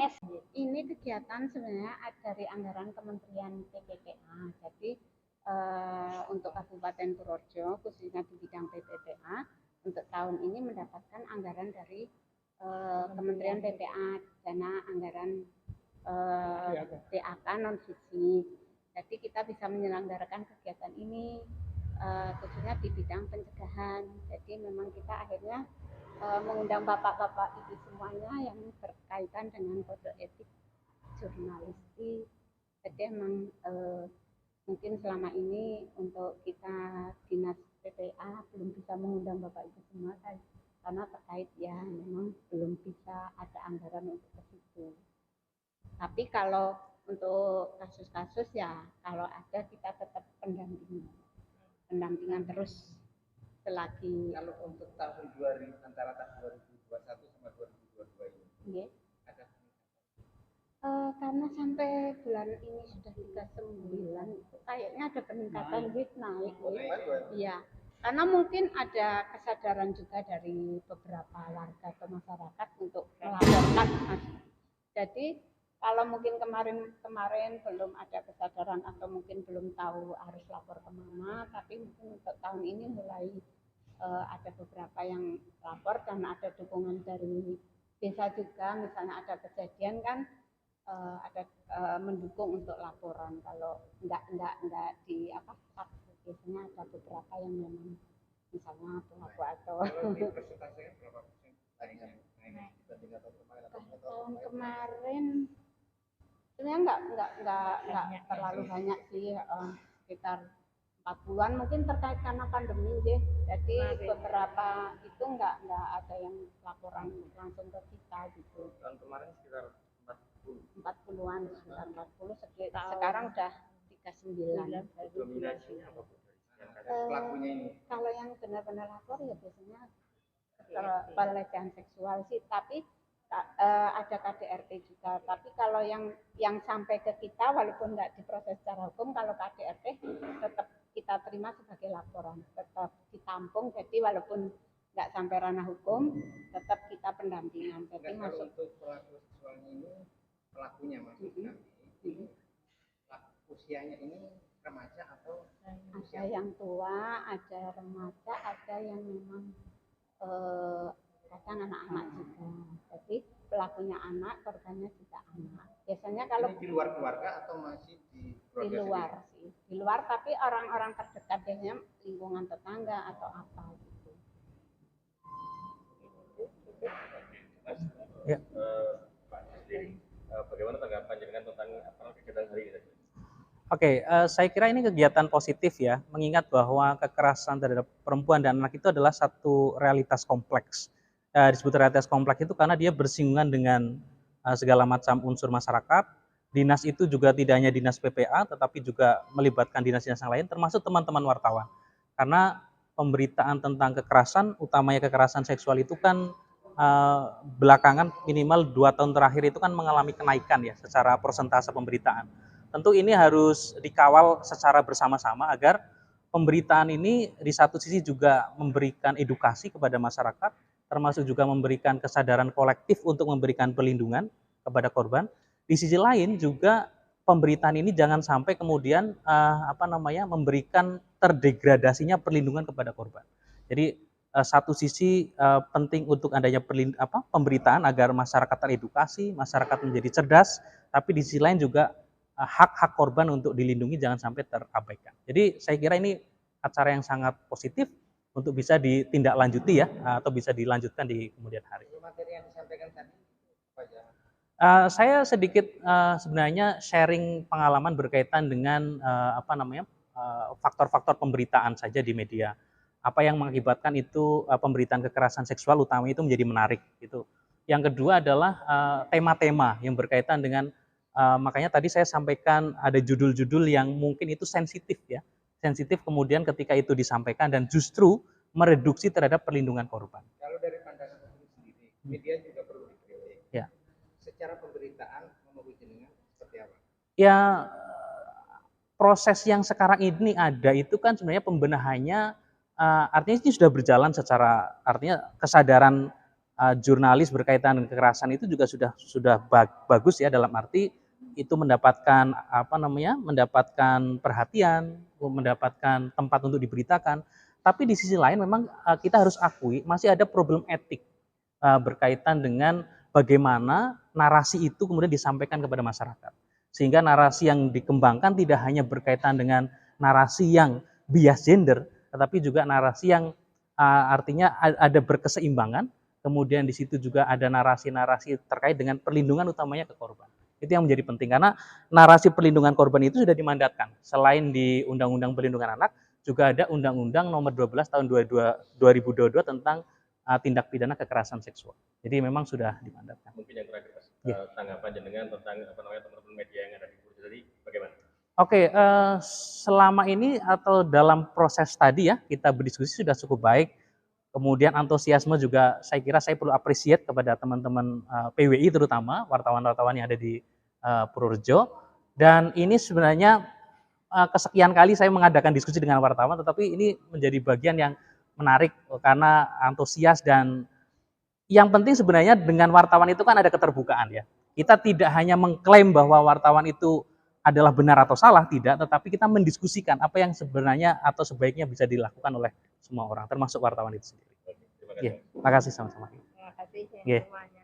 S11: ini kegiatan sebenarnya dari anggaran Kementerian PPPA. Jadi untuk Kabupaten Purworejo khususnya di bidang PPPA untuk tahun ini mendapatkan anggaran dari Kementerian PPA, dana anggaran DAK non fisik. Jadi kita bisa menyelenggarakan kegiatan ini khususnya di bidang pencegahan. Jadi memang kita akhirnya mengundang bapak-bapak ibu semuanya yang berkaitan dengan kode etik jurnalistik. Jadi memang mungkin selama ini untuk kita dinas PPA belum bisa mengundang bapak ibu semua karena terkait ya memang belum bisa ada anggaran untuk ke situ. Tapi kalau untuk kasus-kasus ya kalau ada kita tetap pendampingan terus selagi.
S4: Kalau untuk tahun antara tahun 2021 sama 2022 ini ada
S11: karena sampai bulan ini sudah 39 kayaknya ada peningkatan naik. Iya, karena mungkin ada kesadaran juga dari beberapa warga atau masyarakat untuk melaporkan. Jadi kalau mungkin kemarin belum ada kesadaran atau mungkin belum tahu harus lapor ke mana, tapi mungkin untuk tahun ini mulai ada beberapa yang lapor dan ada dukungan dari desa juga. Misalnya ada kejadian kan ada mendukung untuk laporan. Kalau enggak di apa, biasanya ada beberapa yang memang misalnya pelaku atau
S4: berapa persen tadinya dibanding
S11: tahun kemarin sebenarnya enggak terlalu banyak sih, sekitar 40-an mungkin terkait karena pandemi deh. Jadi beberapa itu enggak ada yang laporan langsung ke kita gitu.
S4: Tahun kemarin sekitar
S11: 40-an, sekitar 40, sekarang udah 39.
S4: Dominasinya apa Bu? Pelakunya ini?
S11: Kalau yang benar-benar lapor ya biasanya pelecehan seksual sih, tapi ada KDRT juga. Tapi kalau yang sampai ke kita walaupun nggak diproses secara hukum, kalau KDRT tetap kita terima sebagai laporan, tetap ditampung. Jadi walaupun nggak sampai ranah hukum, tetap kita pendampingan. Jadi masuk
S4: untuk pelaku seksualnya ini, pelakunya maksud kami, usianya ini remaja atau
S11: ada yang tua, ada remaja, ada yang memang kadang anak-anak juga. Jadi pelakunya anak, korbannya juga anak. Biasanya kalau
S4: ini di luar keluarga atau masih di keluarga
S11: di luar sih, di luar, tapi orang-orang terdekat, biasanya lingkungan tetangga atau apa gitu.
S7: Ya.
S12: Pak Sendiri, bagaimana tanggapan jenengan tentang kegiatan hari ini?
S7: Oke, saya kira ini kegiatan positif ya, mengingat bahwa kekerasan terhadap perempuan dan anak itu adalah satu realitas kompleks. Disebut realitas kompleks itu karena dia bersinggungan dengan segala macam unsur masyarakat. Dinas itu juga tidak hanya dinas PPA, tetapi juga melibatkan dinas-dinas yang lain, termasuk teman-teman wartawan. Karena pemberitaan tentang kekerasan, utamanya kekerasan seksual itu kan belakangan minimal 2 tahun terakhir itu kan mengalami kenaikan ya secara persentase pemberitaan. Tentu ini harus dikawal secara bersama-sama agar pemberitaan ini di satu sisi juga memberikan edukasi kepada masyarakat, termasuk juga memberikan kesadaran kolektif untuk memberikan perlindungan kepada korban. Di sisi lain juga pemberitaan ini jangan sampai kemudian memberikan terdegradasinya perlindungan kepada korban. Jadi satu sisi penting untuk adanya pemberitaan agar masyarakat teredukasi, masyarakat menjadi cerdas, tapi di sisi lain juga hak-hak korban untuk dilindungi jangan sampai terabaikan. Jadi saya kira ini acara yang sangat positif untuk bisa ditindaklanjuti ya, atau bisa dilanjutkan di kemudian hari.
S4: Materi yang disampaikan tadi apa aja?
S7: Saya sedikit sebenarnya sharing pengalaman berkaitan dengan faktor-faktor pemberitaan saja di media. Apa yang mengakibatkan itu pemberitaan kekerasan seksual utamanya itu menjadi menarik gitu. Yang kedua adalah tema-tema yang berkaitan dengan makanya tadi saya sampaikan ada judul-judul yang mungkin itu sensitif ya. Sensitif kemudian ketika itu disampaikan dan justru mereduksi terhadap perlindungan korban.
S4: Kalau dari pandangan sendiri, media juga perlu dikritik.
S7: Ya.
S4: Secara pemberitaan menurut jenengan seperti apa?
S7: Ya, proses yang sekarang ini ada itu kan sebenarnya pembenahannya artinya ini sudah berjalan secara, artinya kesadaran jurnalis berkaitan dengan kekerasan itu juga sudah bagus ya, dalam arti itu mendapatkan mendapatkan perhatian, mendapatkan tempat untuk diberitakan. Tapi di sisi lain memang kita harus akui masih ada problem etik berkaitan dengan bagaimana narasi itu kemudian disampaikan kepada masyarakat. Sehingga narasi yang dikembangkan tidak hanya berkaitan dengan narasi yang bias gender, tetapi juga narasi yang artinya ada berkeseimbangan. Kemudian di situ juga ada narasi-narasi terkait dengan perlindungan utamanya ke korban. Itu yang menjadi penting karena narasi perlindungan korban itu sudah dimandatkan. Selain di Undang-Undang Perlindungan Anak, juga ada Undang-Undang Nomor 12 Tahun 2022 tentang tindak pidana kekerasan seksual. Jadi memang sudah dimandatkan.
S12: Mungkin yang terakhir Mas, tanggapan jenengan tentang teman-teman media yang ada di Purjo tadi bagaimana?
S7: Oke, selama ini atau dalam proses tadi ya kita berdiskusi sudah cukup baik. Kemudian antusiasme juga saya kira saya perlu appreciate kepada teman-teman PWI terutama wartawan-wartawan yang ada di Purworejo. Dan ini sebenarnya kesekian kali saya mengadakan diskusi dengan wartawan, tetapi ini menjadi bagian yang menarik karena antusias dan yang penting sebenarnya dengan wartawan itu kan ada keterbukaan ya. Kita tidak hanya mengklaim bahwa wartawan itu adalah benar atau salah, tidak, tetapi kita mendiskusikan apa yang sebenarnya atau sebaiknya bisa dilakukan oleh semua orang, termasuk wartawan itu sendiri. Ya, terima kasih sama-sama.
S11: Terima kasih
S7: Ya.
S11: semuanya.